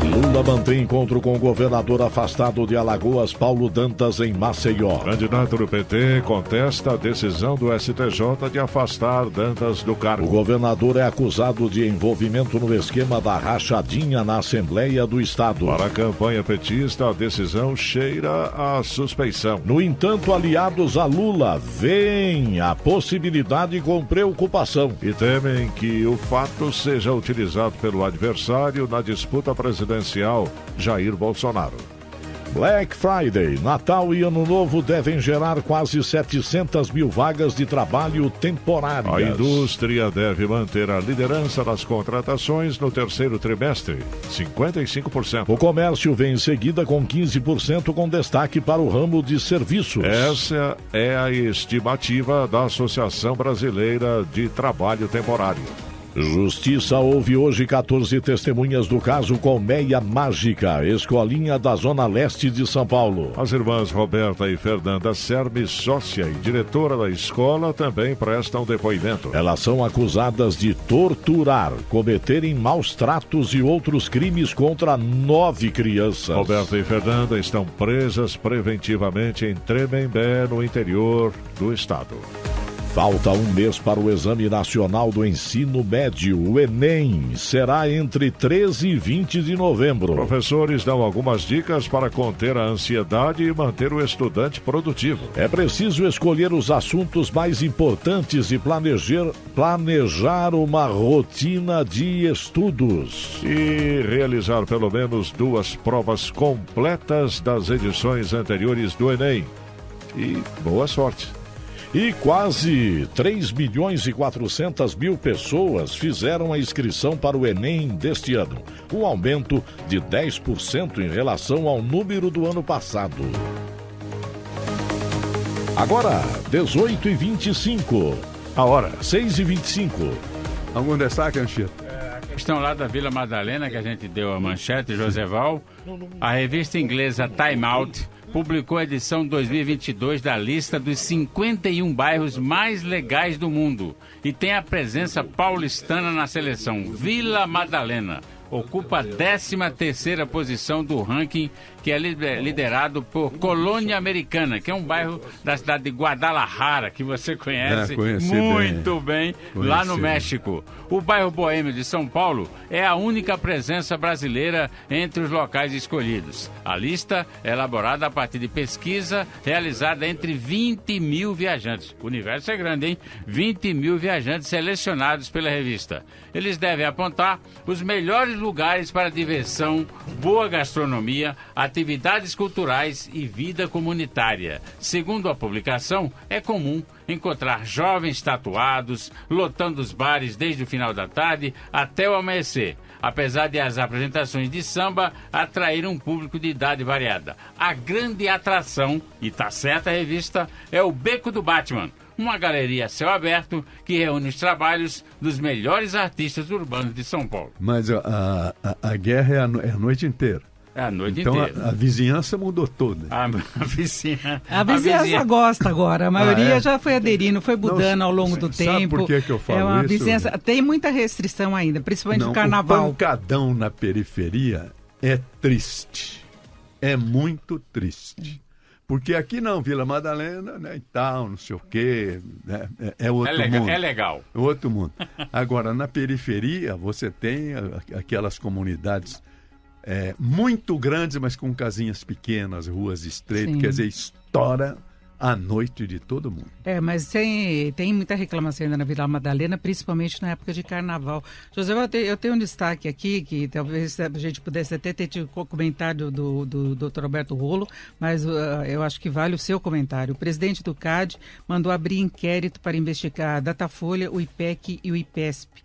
Lula mantém encontro com o governador afastado de Alagoas, Paulo Dantas, em Maceió. Candidato do PT contesta a decisão do STJ de afastar Dantas do cargo. O governador é acusado de envolvimento no esquema da rachadinha na Assembleia do Estado. Para a campanha petista, a decisão cheira a suspeição. No entanto, aliados a Lula veem a possibilidade com preocupação. E temem que o fato seja utilizado pelo adversário na disputa presidencial Jair Bolsonaro. Black Friday, Natal e Ano Novo devem gerar quase 700 mil vagas de trabalho temporárias. A indústria deve manter a liderança das contratações no terceiro trimestre, 55%. O comércio vem em seguida com 15%, com destaque para o ramo de serviços. Essa é a estimativa da Associação Brasileira de Trabalho Temporário. Justiça ouve hoje 14 testemunhas do caso Colmeia Mágica, escolinha da Zona Leste de São Paulo. As irmãs Roberta e Fernanda Serme, sócia e diretora da escola, também prestam depoimento. Elas são acusadas de torturar, cometerem maus tratos e outros crimes contra 9 crianças. Roberta e Fernanda estão presas preventivamente em Tremembé, no interior do estado. Falta um mês para o Exame Nacional do Ensino Médio, o Enem. Será entre 13 e 20 de novembro. Professores dão algumas dicas para conter a ansiedade e manter o estudante produtivo. É preciso escolher os assuntos mais importantes e planejar uma rotina de estudos. E realizar pelo menos 2 provas completas das edições anteriores do Enem. E boa sorte. E quase 3 milhões e 400 mil pessoas fizeram a inscrição para o Enem deste ano, um aumento de 10% em relação ao número do ano passado. Agora, 18h25. A hora, 6h25. Algum destaque, Anchieta? A questão lá da Vila Madalena, que a gente deu a manchete, Joseval. A revista inglesa Time Out publicou a edição 2022 da lista dos 51 bairros mais legais do mundo e tem a presença paulistana na seleção. Vila Madalena ocupa a 13ª posição do ranking, que é liderado por Colônia Americana, que é um bairro da cidade de Guadalajara, que você conhece muito bem, lá no México. O bairro Boêmio de São Paulo é a única presença brasileira entre os locais escolhidos. A lista é elaborada a partir de pesquisa realizada entre 20 mil viajantes. O universo é grande, hein? 20 mil viajantes selecionados pela revista. Eles devem apontar os melhores lugares para diversão, boa gastronomia, atividades culturais e vida comunitária. Segundo a publicação, é comum encontrar jovens tatuados, lotando os bares desde o final da tarde até o amanhecer, apesar de as apresentações de samba atraírem um público de idade variada. A grande atração, e tá certa a revista, é o Beco do Batman, uma galeria a céu aberto que reúne os trabalhos dos melhores artistas urbanos de São Paulo. Mas a guerra é a noite inteira. É a noite inteira. Então a vizinhança mudou toda. A vizinhança gosta agora. A maioria já foi aderindo, foi mudando ao longo do tempo. Sabe por que eu falo é uma isso? Vizinhança, tem muita restrição ainda, principalmente no carnaval. O pancadão na periferia é triste. É muito triste. Porque aqui não, Vila Madalena, né, e tal, não sei o quê, né, é outro mundo. É legal. É outro mundo. Agora, na periferia, você tem aquelas comunidades muito grandes, mas com casinhas pequenas, ruas estreitas, quer dizer, estoura a noite de todo mundo. Mas tem muita reclamação ainda na Vila Madalena, principalmente na época de carnaval. José, eu tenho um destaque aqui, que talvez a gente pudesse até ter tido comentário do Dr. Alberto Rolo, mas eu acho que vale o seu comentário. O presidente do CAD mandou abrir inquérito para investigar a Datafolha, o IPEC e o IPESP.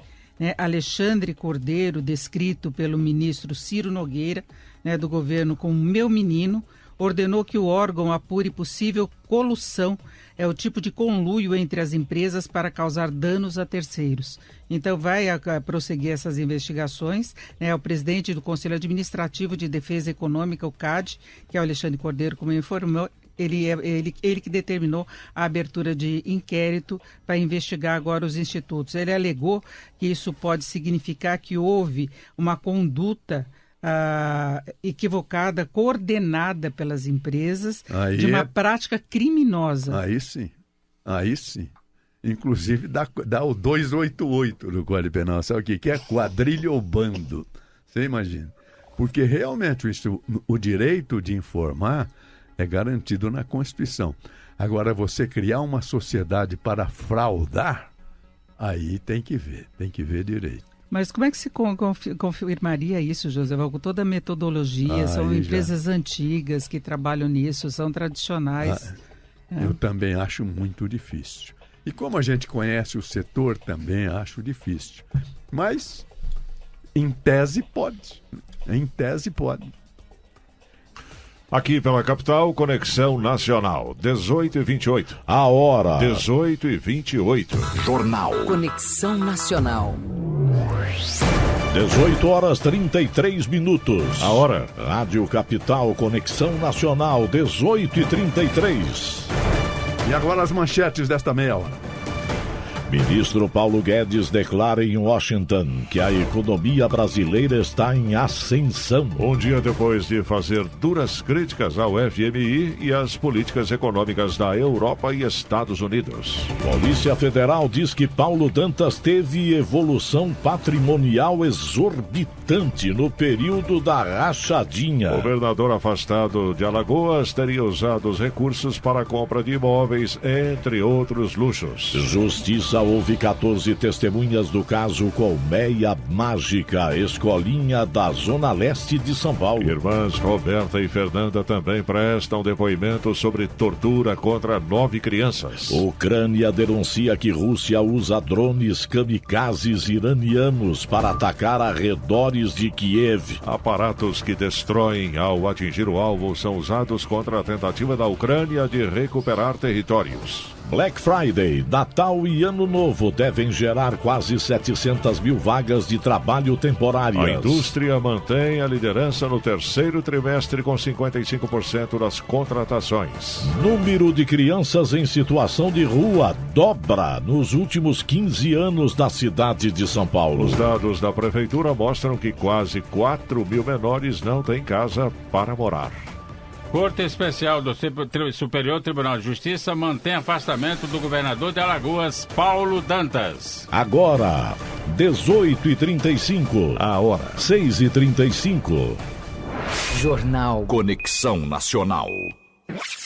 Alexandre Cordeiro, descrito pelo ministro Ciro Nogueira, do governo como meu menino, ordenou que o órgão apure possível colução, o tipo de conluio entre as empresas para causar danos a terceiros. Então vai prosseguir essas investigações. O presidente do Conselho Administrativo de Defesa Econômica, o CAD, que é o Alexandre Cordeiro, como informou, ele que determinou a abertura de inquérito para investigar agora os institutos. Ele alegou que isso pode significar que houve uma conduta equivocada, coordenada pelas empresas, de uma prática criminosa. Aí sim. Inclusive dá o 288 no Código Penal. Sabe o que é? Quadrilha ou bando. Você imagina. Porque realmente o direito de informar é garantido na Constituição. Agora, você criar uma sociedade para fraudar, aí tem que ver direito. Mas como é que se confirmaria isso, José? Com toda a metodologia, são empresas antigas que trabalham nisso, são tradicionais. Eu também acho muito difícil. E como a gente conhece o setor, também acho difícil. Mas, em tese, pode. Aqui pela capital, Conexão Nacional, 18h28. A hora. 18h28. Jornal. Conexão Nacional. 18h33. A hora. Rádio Capital, Conexão Nacional, 18h33. E agora as manchetes desta meia hora. Ministro Paulo Guedes declara em Washington que a economia brasileira está em ascensão. Um dia depois de fazer duras críticas ao FMI e às políticas econômicas da Europa e Estados Unidos. Polícia Federal diz que Paulo Dantas teve evolução patrimonial exorbitante no período da rachadinha. O governador afastado de Alagoas teria usado os recursos para a compra de imóveis, entre outros luxos. Justiça houve 14 testemunhas do caso Colmeia Mágica, escolinha da Zona Leste de São Paulo. Irmãs Roberta e Fernanda também prestam depoimento sobre tortura contra 9 crianças. Ucrânia denuncia que Rússia usa drones kamikazes iranianos para atacar arredores de Kiev. Aparatos que destroem ao atingir o alvo são usados contra a tentativa da Ucrânia de recuperar territórios. Black Friday, Natal e Ano Novo devem gerar quase 700 mil vagas de trabalho temporárias. A indústria mantém a liderança no terceiro trimestre com 55% das contratações. Número de crianças em situação de rua dobra nos últimos 15 anos na cidade de São Paulo. Os dados da prefeitura mostram que quase 4 mil menores não têm casa para morar. Corte Especial do Superior Tribunal de Justiça mantém afastamento do governador de Alagoas, Paulo Dantas. Agora, 18h35. A hora. 6h35. Jornal. Conexão Nacional.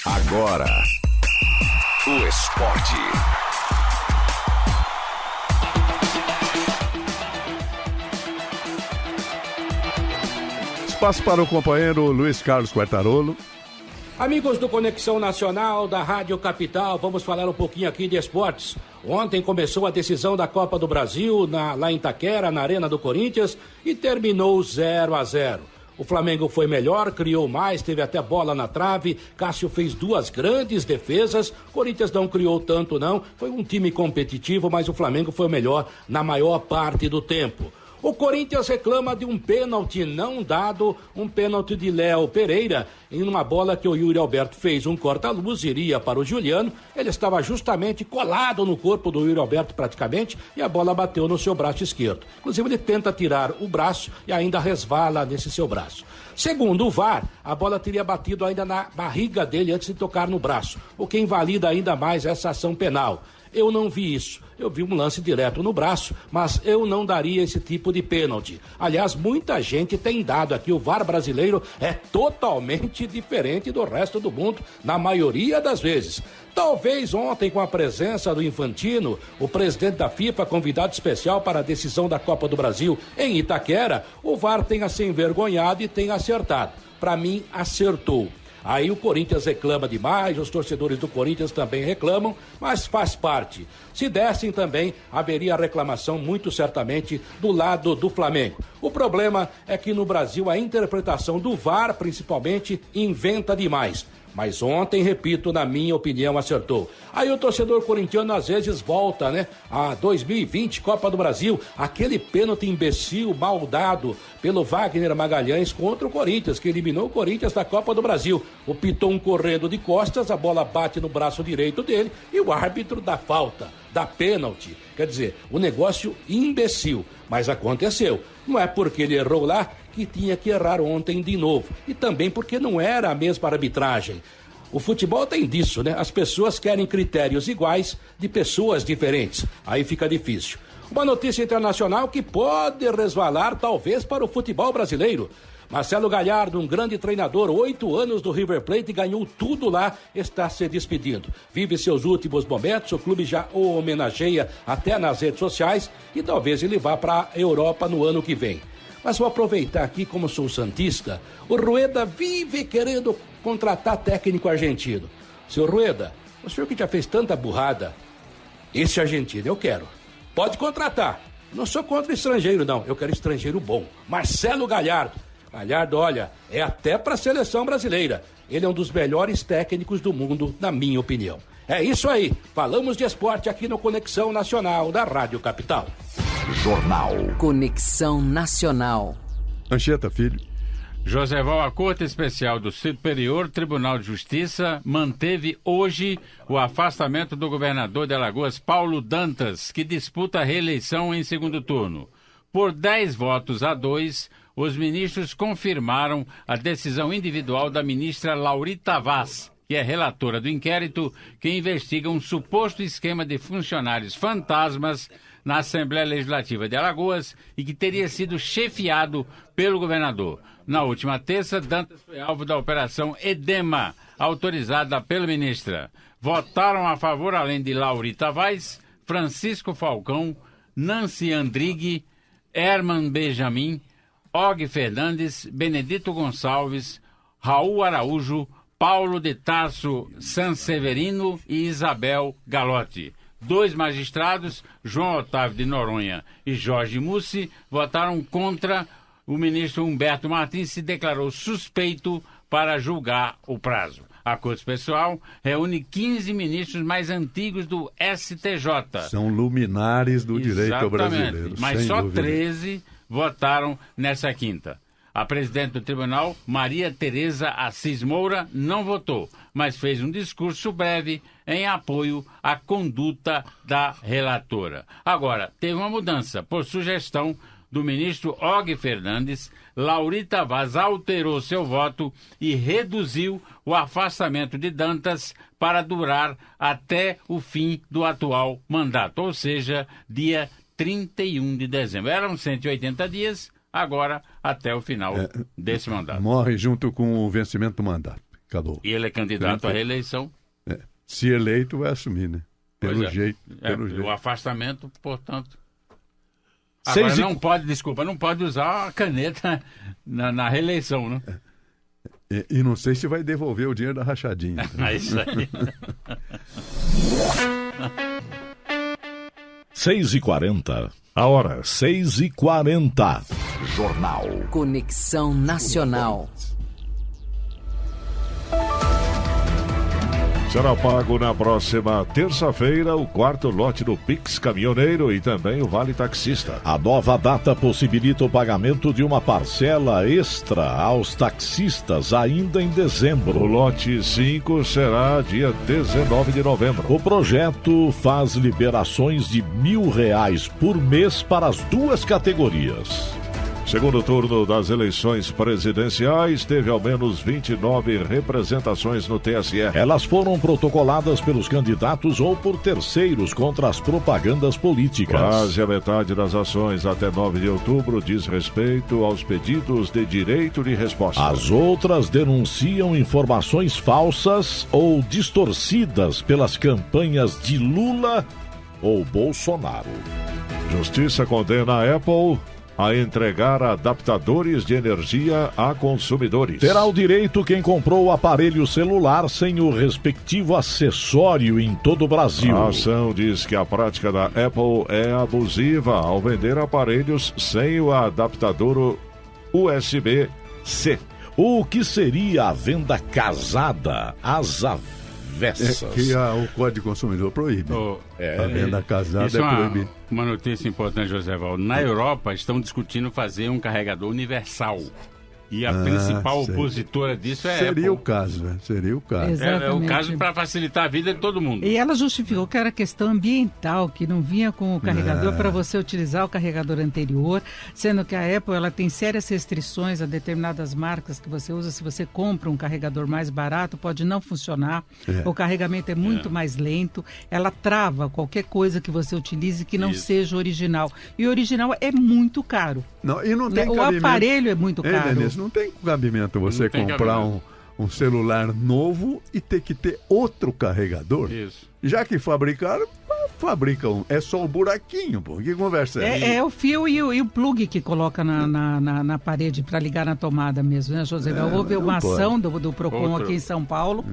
Agora, o esporte. Espaço para o companheiro Luiz Carlos Quartarolo. Amigos do Conexão Nacional da Rádio Capital, vamos falar um pouquinho aqui de esportes. Ontem começou a decisão da Copa do Brasil lá em Itaquera, na Arena do Corinthians, e terminou 0-0. O Flamengo foi melhor, criou mais, teve até bola na trave. Cássio fez 2 grandes defesas. Corinthians não criou tanto não, foi um time competitivo, mas o Flamengo foi o melhor na maior parte do tempo. O Corinthians reclama de um pênalti não dado, um pênalti de Léo Pereira, em uma bola que o Yuri Alberto fez um corta-luz, iria para o Juliano, ele estava justamente colado no corpo do Yuri Alberto praticamente, e a bola bateu no seu braço esquerdo. Inclusive ele tenta tirar o braço e ainda resvala nesse seu braço. Segundo o VAR, a bola teria batido ainda na barriga dele antes de tocar no braço, o que invalida ainda mais essa ação penal. Eu não vi isso. Eu vi um lance direto no braço, mas eu não daria esse tipo de pênalti. Aliás, muita gente tem dado aqui. O VAR brasileiro é totalmente diferente do resto do mundo, na maioria das vezes. Talvez ontem, com a presença do Infantino, o presidente da FIFA, convidado especial para a decisão da Copa do Brasil em Itaquera, o VAR tenha se envergonhado e tenha acertado. Para mim, acertou. Aí o Corinthians reclama demais, os torcedores do Corinthians também reclamam, mas faz parte. Se dessem também, haveria reclamação muito certamente do lado do Flamengo. O problema é que no Brasil a interpretação do VAR, principalmente, inventa demais. Mas ontem, repito, na minha opinião, acertou. Aí o torcedor corintiano às vezes volta, né? A 2020, Copa do Brasil, aquele pênalti imbecil, mal dado pelo Wagner Magalhães contra o Corinthians, que eliminou o Corinthians da Copa do Brasil. O Piton correndo de costas, a bola bate no braço direito dele e o árbitro dá falta, dá pênalti. Quer dizer, o negócio imbecil, mas aconteceu. Não é porque ele errou lá que tinha que errar ontem de novo. E também porque não era a mesma arbitragem. O futebol tem disso, né? As pessoas querem critérios iguais de pessoas diferentes. Aí fica difícil. Uma notícia internacional que pode resvalar talvez para o futebol brasileiro. Marcelo Gallardo, um grande treinador, 8 anos do River Plate, ganhou tudo lá, está se despedindo. Vive seus últimos momentos, o clube já o homenageia até nas redes sociais e talvez ele vá para a Europa no ano que vem. Mas vou aproveitar aqui, como sou santista, o Rueda vive querendo contratar técnico argentino. Seu Rueda, o senhor que já fez tanta burrada, esse argentino eu quero. Pode contratar. Não sou contra estrangeiro, não. Eu quero estrangeiro bom. Marcelo Gallardo. Gallardo, olha, é até para a seleção brasileira. Ele é um dos melhores técnicos do mundo, na minha opinião. É isso aí. Falamos de esporte aqui no Conexão Nacional da Rádio Capital. Jornal. Conexão Nacional. Anchieta Filho. Joséval, a Corte Especial do Superior Tribunal de Justiça manteve hoje o afastamento do governador de Alagoas, Paulo Dantas, que disputa a reeleição em segundo turno. Por 10 votos a 2, os ministros confirmaram a decisão individual da ministra Laurita Vaz, que é relatora do inquérito que investiga um suposto esquema de funcionários fantasmas na Assembleia Legislativa de Alagoas e que teria sido chefiado pelo governador. Na última terça, Dantas foi alvo da Operação Edema, autorizada pela ministra. Votaram a favor, além de Laurita Vaz, Francisco Falcão, Nancy Andrighi, Herman Benjamin, Og Fernandes, Benedito Gonçalves, Raul Araújo, Paulo de Tarso Sanseverino e Isabel Galotti. 2 magistrados, João Otávio de Noronha e Jorge Mussi, votaram contra. O ministro Humberto Martins se declarou suspeito para julgar o prazo. A Corte Especial reúne 15 ministros mais antigos do STJ. São luminares do direito brasileiro. Mas só dúvida. 13 votaram nessa quinta. A presidente do tribunal, Maria Tereza Assis Moura, não votou, mas fez um discurso breve em apoio à conduta da relatora. Agora, teve uma mudança. Por sugestão do ministro Og Fernandes, Laurita Vaz alterou seu voto e reduziu o afastamento de Dantas para durar até o fim do atual mandato, ou seja, dia 31 de dezembro. Eram 180 dias, agora até o final desse mandato. Morre junto com o vencimento do mandato. Acabou. E ele é candidato à reeleição. Se eleito, vai assumir, né? Pelo jeito. O afastamento, portanto. Agora não pode usar a caneta na reeleição, né? E não sei se vai devolver o dinheiro da rachadinha. É isso aí. 6h40. A hora, 6h40. Jornal. Conexão Nacional. Será pago na próxima terça-feira o 4º lote do Pix Caminhoneiro e também o Vale Taxista. A nova data possibilita o pagamento de uma parcela extra aos taxistas ainda em dezembro. O lote 5 será dia 19 de novembro. O projeto faz liberações de R$ 1.000 por mês para as 2 categorias. Segundo turno das eleições presidenciais, teve ao menos 29 representações no TSE. Elas foram protocoladas pelos candidatos ou por terceiros contra as propagandas políticas. Quase a metade das ações até 9 de outubro diz respeito aos pedidos de direito de resposta. As outras denunciam informações falsas ou distorcidas pelas campanhas de Lula ou Bolsonaro. Justiça condena a Apple a entregar adaptadores de energia a consumidores. Terá o direito quem comprou o aparelho celular sem o respectivo acessório em todo o Brasil. A ação diz que a prática da Apple é abusiva ao vender aparelhos sem o adaptador USB-C. O que seria a venda casada às avessas? Que o Código Consumidor proíbe. A venda casada isso é proibida. Uma notícia importante, José Valdo. Na Europa estão discutindo fazer um carregador universal. E a principal opositora disso é Seria Apple. o caso, né? Seria o caso. É o caso para facilitar a vida de todo mundo. E ela justificou que era questão ambiental, que não vinha com o carregador para você utilizar o carregador anterior, sendo que a Apple ela tem sérias restrições a determinadas marcas que você usa. Se você compra um carregador mais barato, pode não funcionar. O carregamento é muito mais lento. Ela trava qualquer coisa que você utilize que não seja original. E o original é muito caro. Não, e não tem o cabimento. aparelho é muito caro. Denise, não tem cabimento você comprar um celular novo e ter que ter outro carregador. Isso. Já que fabricaram, fabricam. É só o buraquinho, pô. Que conversa é essa? É o fio e o plug que coloca na parede para ligar na tomada mesmo, né, José? Houve uma ação do Procon aqui em São Paulo,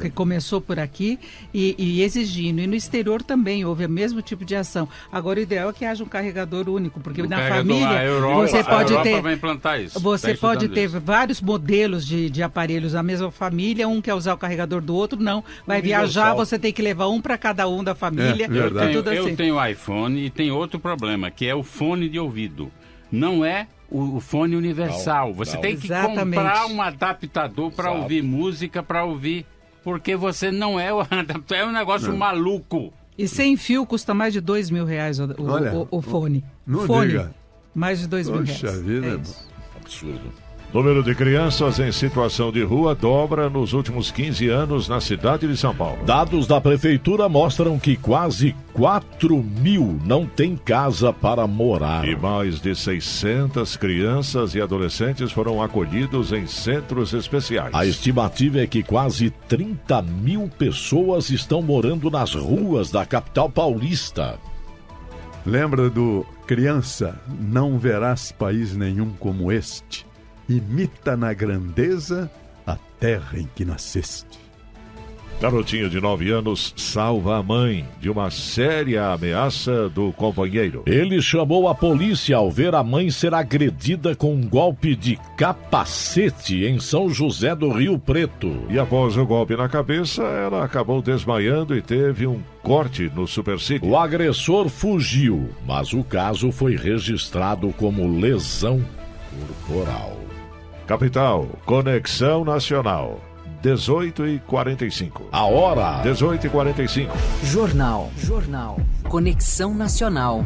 que começou por aqui e exigindo. E no exterior também houve o mesmo tipo de ação. Agora o ideal é que haja um carregador único, porque na família você pode ter. Vai implantar isso. Você pode ter vários modelos de aparelhos na mesma família, um quer usar o carregador do outro, não. Vai viajar, você tem que levar um para cada um da família. Eu tenho iPhone e tem outro problema, que é o fone de ouvido. Não é o fone universal. Você tem que comprar um adaptador para ouvir música, para ouvir, porque você não é o adaptador, é um negócio maluco. E sem fio custa mais de R$2.000 o fone. Não fone, diga. mais de R$2.000. Puxa vida, absurdo. Número de crianças em situação de rua dobra nos últimos 15 anos na cidade de São Paulo. Dados da prefeitura mostram que quase 4 mil não têm casa para morar. E mais de 600 crianças e adolescentes foram acolhidos em centros especiais. A estimativa é que quase 30 mil pessoas estão morando nas ruas da capital paulista. Lembra do criança, não verás país nenhum como este. Imita na grandeza a terra em que nasceste. Garotinho de 9 anos salva a mãe de uma séria ameaça do companheiro. Ele chamou a polícia ao ver a mãe ser agredida com um golpe de capacete em São José do Rio Preto. E após o golpe na cabeça, ela acabou desmaiando e teve um corte no supercílio. O agressor fugiu, mas o caso foi registrado como lesão corporal. Capital, Conexão Nacional, 18h45. A hora, 18h45. Jornal. Conexão Nacional.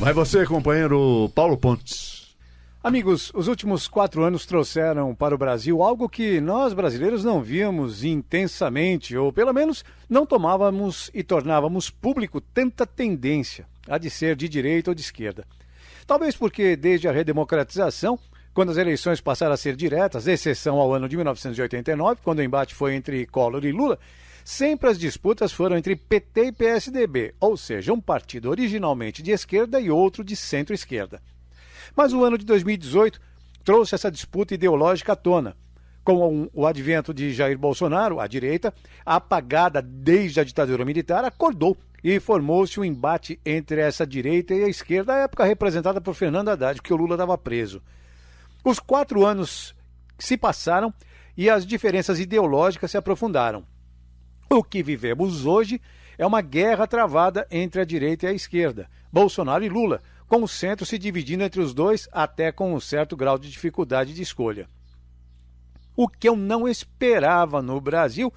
Vai você, companheiro Paulo Pontes. Amigos, os últimos 4 anos trouxeram para o Brasil algo que nós brasileiros não víamos intensamente, ou pelo menos não tomávamos e tornávamos público tanta tendência, a de ser de direita ou de esquerda. Talvez porque desde a redemocratização, quando as eleições passaram a ser diretas, exceção ao ano de 1989, quando o embate foi entre Collor e Lula, sempre as disputas foram entre PT e PSDB, ou seja, um partido originalmente de esquerda e outro de centro-esquerda. Mas o ano de 2018 trouxe essa disputa ideológica à tona. Com o advento de Jair Bolsonaro, a direita, apagada desde a ditadura militar, acordou e formou-se um embate entre essa direita e a esquerda, à época representada por Fernando Haddad, porque o Lula estava preso. Os 4 anos se passaram e as diferenças ideológicas se aprofundaram. O que vivemos hoje é uma guerra travada entre a direita e a esquerda, Bolsonaro e Lula, com o centro se dividindo entre os dois até com um certo grau de dificuldade de escolha. O que eu não esperava no Brasil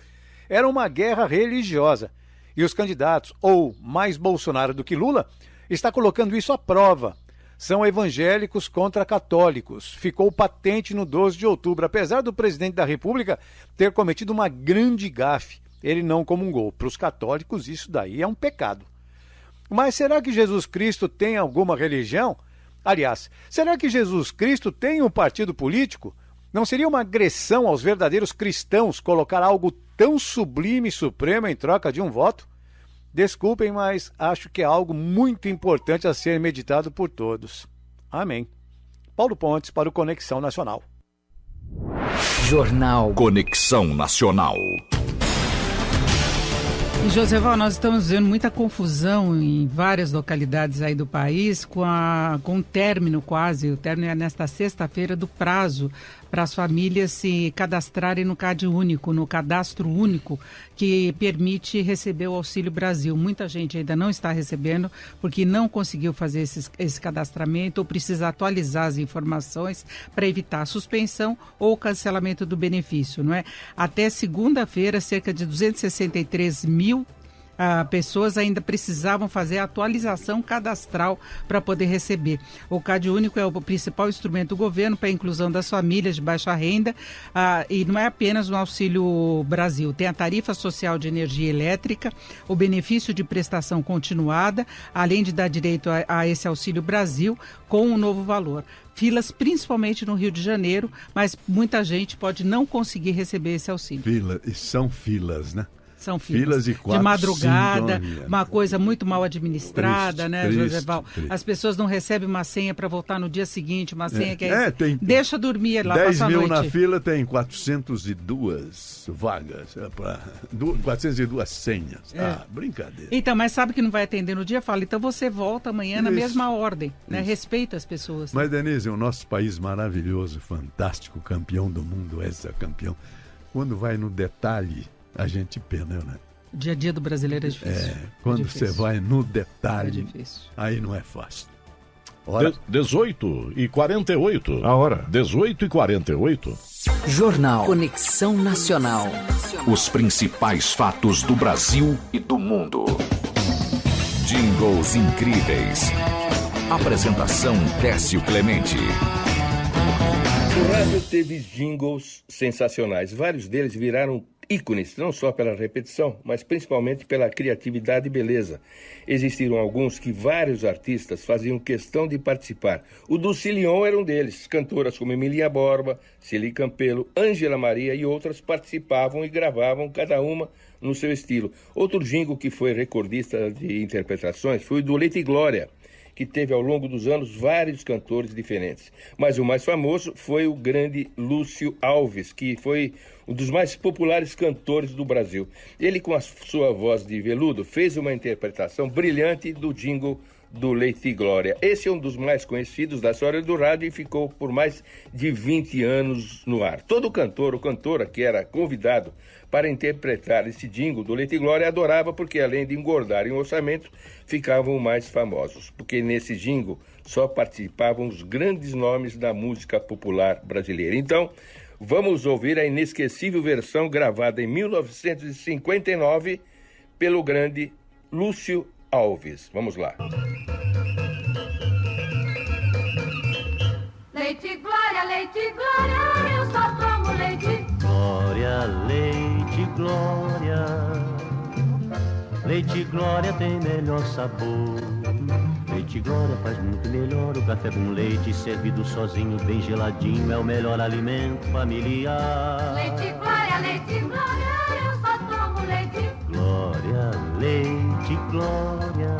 era uma guerra religiosa. E os candidatos, ou mais Bolsonaro do que Lula, está colocando isso à prova. são evangélicos contra católicos. Ficou patente no 12 de outubro, apesar do presidente da República ter cometido uma grande gafe. Ele não comungou. Para os católicos, isso daí é um pecado. Mas será que Jesus Cristo tem alguma religião? Aliás, será que Jesus Cristo tem um partido político? Não seria uma agressão aos verdadeiros cristãos colocar algo tão sublime e supremo em troca de um voto? Desculpem, mas acho que é algo muito importante a ser meditado por todos. Amém. Paulo Pontes para o Conexão Nacional. Jornal Conexão Nacional. E, Joseval, nós estamos vendo muita confusão em várias localidades aí do país com o término o término é nesta sexta-feira do prazo para as famílias se cadastrarem no CAD único, no cadastro único que permite receber o Auxílio Brasil. Muita gente ainda não está recebendo porque não conseguiu fazer esse cadastramento ou precisa atualizar as informações para evitar a suspensão ou cancelamento do benefício, não é? Até segunda-feira, cerca de 263 mil pessoas ainda precisavam fazer a atualização cadastral para poder receber. O CAD único é o principal instrumento do governo para a inclusão das famílias de baixa renda e não é apenas no Auxílio Brasil. Tem a tarifa social de energia elétrica, o benefício de prestação continuada, além de dar direito a esse Auxílio Brasil com um novo valor. Filas principalmente no Rio de Janeiro, mas muita gente pode não conseguir receber esse auxílio. São filas, né? São filas de 4, de madrugada, 5, uma coisa muito mal administrada, né, Joseval? Triste. As pessoas não recebem uma senha para voltar no dia seguinte, uma senha que tem deixa dormir lá, 10 passa a mil noite. na fila, tem 402 vagas, 402 senhas. Brincadeira. Então, mas sabe que não vai atender no dia? Fala, então você volta amanhã na mesma ordem, né? Respeita as pessoas. Mas, Denise, o nosso país maravilhoso, fantástico, campeão do mundo, campeão. Quando vai no detalhe, a gente pena, né? O dia a dia do brasileiro é difícil. Quando você vai no detalhe, aí não é fácil. 18h48. A hora. 18h48. Jornal Conexão Nacional. Os principais fatos do Brasil e do mundo. Jingles incríveis. Apresentação Décio Clemente. O rádio teve jingles sensacionais. Vários deles viraram ícones, não só pela repetição, mas principalmente pela criatividade e beleza. Existiram alguns que vários artistas faziam questão de participar. O Dulcilion era um deles. Cantoras como Emilinha Borba, Celi Campelo, Ângela Maria e outras participavam e gravavam, cada uma no seu estilo. Outro jingle que foi recordista de interpretações foi o do Leite e Glória, que teve ao longo dos anos vários cantores diferentes. Mas o mais famoso foi o grande Lúcio Alves, que foi um dos mais populares cantores do Brasil. Ele, com a sua voz de veludo, fez uma interpretação brilhante do jingle do Leite e Glória. Esse é um dos mais conhecidos da história do rádio e ficou por mais de 20 anos no ar. Todo cantor ou cantora que era convidado para interpretar esse jingle do Leite e Glória adorava, porque além de engordar em orçamento, ficavam mais famosos. Porque nesse jingle só participavam os grandes nomes da música popular brasileira. Então, vamos ouvir a inesquecível versão gravada em 1959 pelo grande Lúcio Alves. Vamos lá. Leite, glória, eu só tomo leite. Glória, leite, glória. Leite, glória tem melhor sabor. Leite, glória faz muito melhor. O café com leite servido sozinho, bem geladinho, é o melhor alimento familiar. Leite, glória, eu só tomo leite. Glória, leite, glória.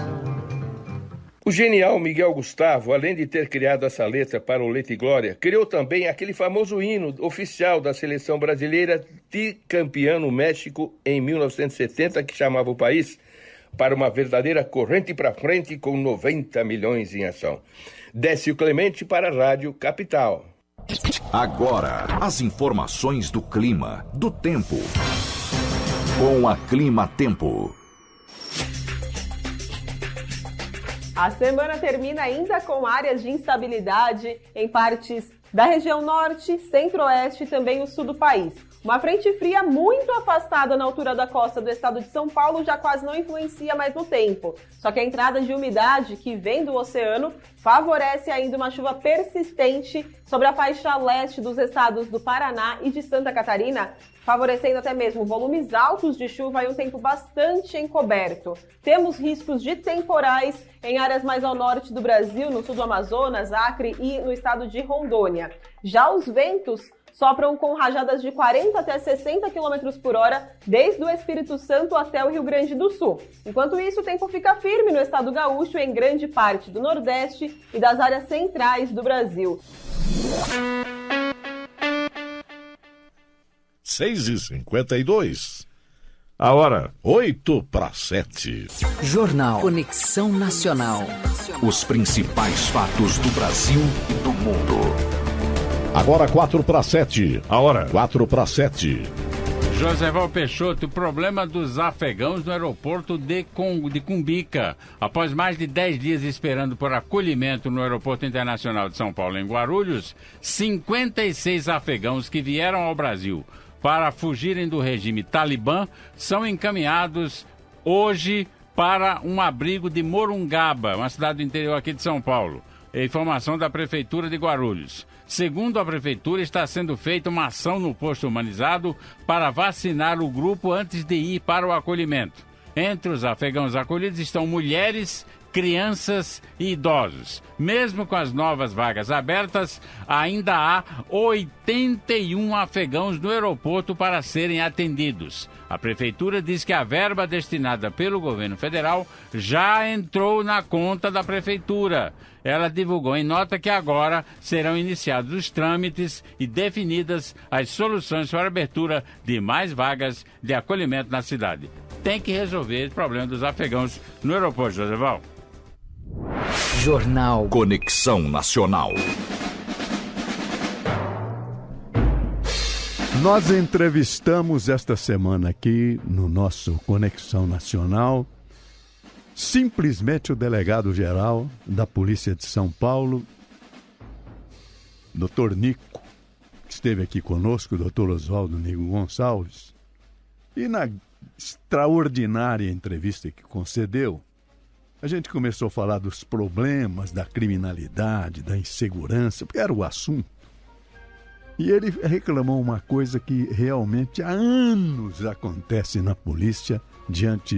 O genial Miguel Gustavo, além de ter criado essa letra para o Leite e Glória, criou também aquele famoso hino oficial da seleção brasileira tricampeã no México em 1970, que chamava o país para uma verdadeira corrente para frente com 90 milhões em ação. Décio Clemente para a Rádio Capital. Agora, as informações do clima, do tempo. Com a Clima Tempo. A semana termina ainda com áreas de instabilidade em partes da região norte, centro-oeste e também o sul do país. Uma frente fria muito afastada na altura da costa do estado de São Paulo já quase não influencia mais no tempo. Só que a entrada de umidade que vem do oceano favorece ainda uma chuva persistente sobre a faixa leste dos estados do Paraná e de Santa Catarina, favorecendo até mesmo volumes altos de chuva e um tempo bastante encoberto. Temos riscos de temporais em áreas mais ao norte do Brasil, no sul do Amazonas, Acre e no estado de Rondônia. Já os ventos sopram com rajadas de 40 até 60 km por hora, desde o Espírito Santo até o Rio Grande do Sul. Enquanto isso, o tempo fica firme no estado gaúcho, em grande parte do Nordeste e das áreas centrais do Brasil. 6h52. A hora 8:07. Jornal Conexão Nacional. Os principais fatos do Brasil e do mundo. Agora 4:07. A hora 4:07. Joséval Peixoto, o problema dos afegãos no aeroporto de Cumbica. Após mais de 10 dias esperando por acolhimento no Aeroporto Internacional de São Paulo, em Guarulhos, 56 afegãos que vieram ao Brasil para fugirem do regime talibã são encaminhados hoje para um abrigo de Morungaba, uma cidade do interior aqui de São Paulo. Informação da Prefeitura de Guarulhos. Segundo a Prefeitura, está sendo feita uma ação no posto humanizado para vacinar o grupo antes de ir para o acolhimento. Entre os afegãos acolhidos estão mulheres, crianças e idosos. Mesmo com as novas vagas abertas, ainda há 81 afegãos no aeroporto para serem atendidos. A Prefeitura diz que a verba destinada pelo governo federal já entrou na conta da Prefeitura. Ela divulgou em nota que agora serão iniciados os trâmites e definidas as soluções para a abertura de mais vagas de acolhimento na cidade. Tem que resolver o problema dos afegãos no aeroporto, Joséval. Jornal Conexão Nacional. Nós entrevistamos esta semana aqui no nosso Conexão Nacional simplesmente o delegado-geral da Polícia de São Paulo, Dr. Nico, que esteve aqui conosco, o Dr. Oswaldo Nigo Gonçalves, e na extraordinária entrevista que concedeu, a gente começou a falar dos problemas da criminalidade, da insegurança, porque era o assunto. E ele reclamou uma coisa que realmente há anos acontece na polícia,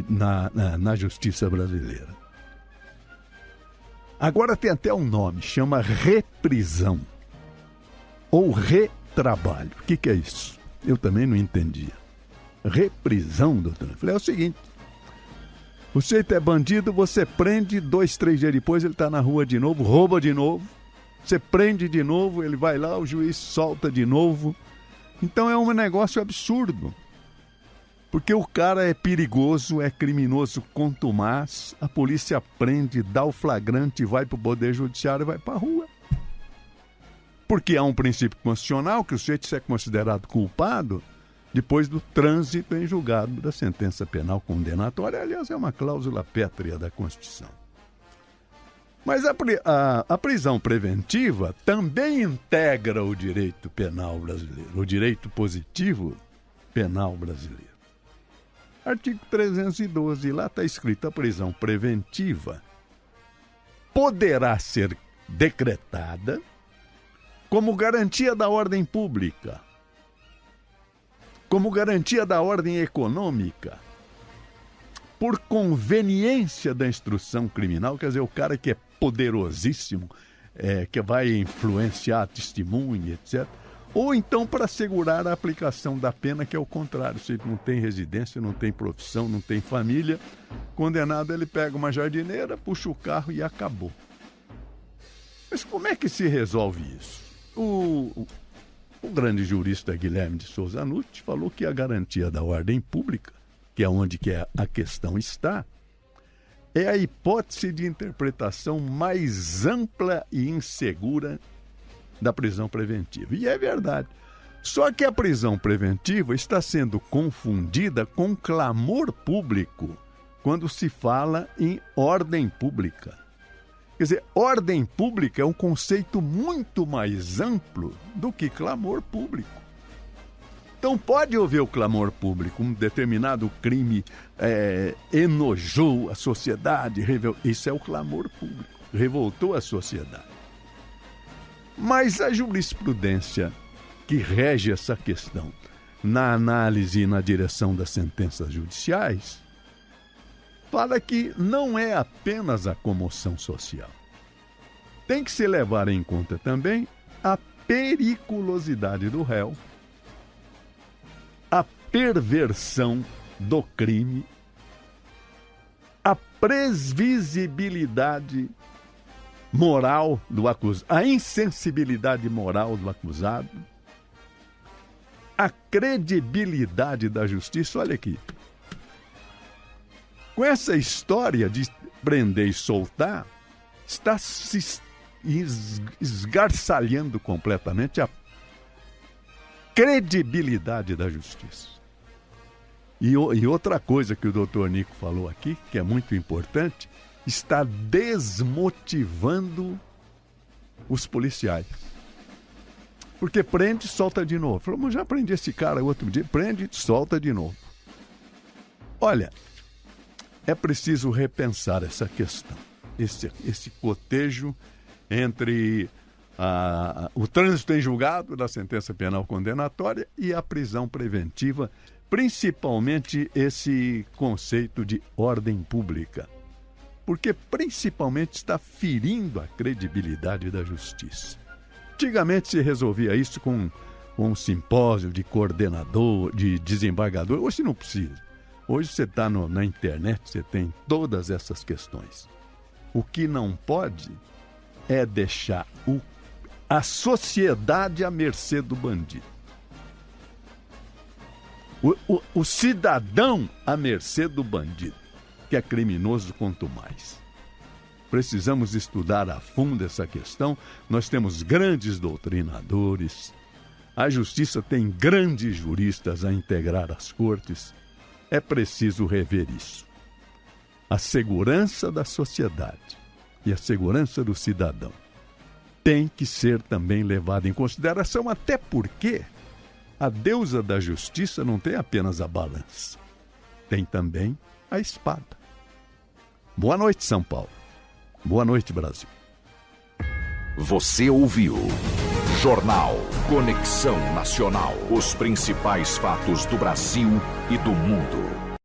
na justiça brasileira. Agora tem até um nome, chama reprisão ou retrabalho. O que é isso? Eu também não entendia. Reprisão, doutor. Eu falei, é o seguinte, o sujeito é bandido, você prende, 2, 3 dias depois ele está na rua de novo, rouba de novo, você prende de novo, ele vai lá, o juiz solta de novo. Então é um negócio absurdo. Porque o cara é perigoso, é criminoso contumaz, a polícia prende, dá o flagrante, vai para o Poder Judiciário e vai para a rua. Porque há um princípio constitucional que o sujeito é considerado culpado depois do trânsito em julgado da sentença penal condenatória. Aliás, é uma cláusula pétrea da Constituição. Mas a prisão preventiva também integra o direito penal brasileiro, o direito positivo penal brasileiro. Artigo 312, lá está escrito: a prisão preventiva poderá ser decretada como garantia da ordem pública, como garantia da ordem econômica, por conveniência da instrução criminal, quer dizer, o cara que é poderosíssimo, que vai influenciar a testemunha, etc., ou então para assegurar a aplicação da pena, que é o contrário. Se ele não tem residência, não tem profissão, não tem família, condenado, ele pega uma jardineira, puxa o carro e acabou. Mas como é que se resolve isso? O grande jurista Guilherme de Souza Nutti falou que a garantia da ordem pública, que é onde a questão está, é a hipótese de interpretação mais ampla e insegura da prisão preventiva. E é verdade. Só que a prisão preventiva está sendo confundida com clamor público quando se fala em ordem pública. Quer dizer, ordem pública é um conceito muito mais amplo do que clamor público. Então pode haver o clamor público, um determinado crime enojou a sociedade, isso é o clamor público, revoltou a sociedade. Mas a jurisprudência que rege essa questão, na análise e na direção das sentenças judiciais, fala que não é apenas a comoção social. Tem que se levar em conta também a periculosidade do réu, a perversão do crime, a previsibilidade moral do acusado, a insensibilidade moral do acusado, a credibilidade da justiça. Olha aqui. Com essa história de prender e soltar, está se esgarçalhando completamente a credibilidade da justiça. E outra coisa que o doutor Nico falou aqui, que é muito importante, está desmotivando os policiais. Porque prende e solta de novo. Falou, já prendi esse cara outro dia, prende e solta de novo. Olha, é preciso repensar essa questão. Esse cotejo entre o trânsito em julgado da sentença penal condenatória e a prisão preventiva, principalmente esse conceito de ordem pública. Porque principalmente está ferindo a credibilidade da justiça. Antigamente se resolvia isso com um simpósio de coordenador, de desembargador. Hoje não precisa. Hoje você está na internet, você tem todas essas questões. O que não pode é deixar a sociedade à mercê do bandido. O cidadão à mercê do bandido, que é criminoso quanto mais. Precisamos estudar a fundo essa questão. Nós temos grandes doutrinadores. A justiça tem grandes juristas a integrar as cortes. É preciso rever isso. A segurança da sociedade e a segurança do cidadão tem que ser também levada em consideração, até porque a deusa da justiça não tem apenas a balança, tem também a espada. Boa noite, São Paulo. Boa noite, Brasil. Você ouviu Jornal Conexão Nacional. Os principais fatos do Brasil e do mundo.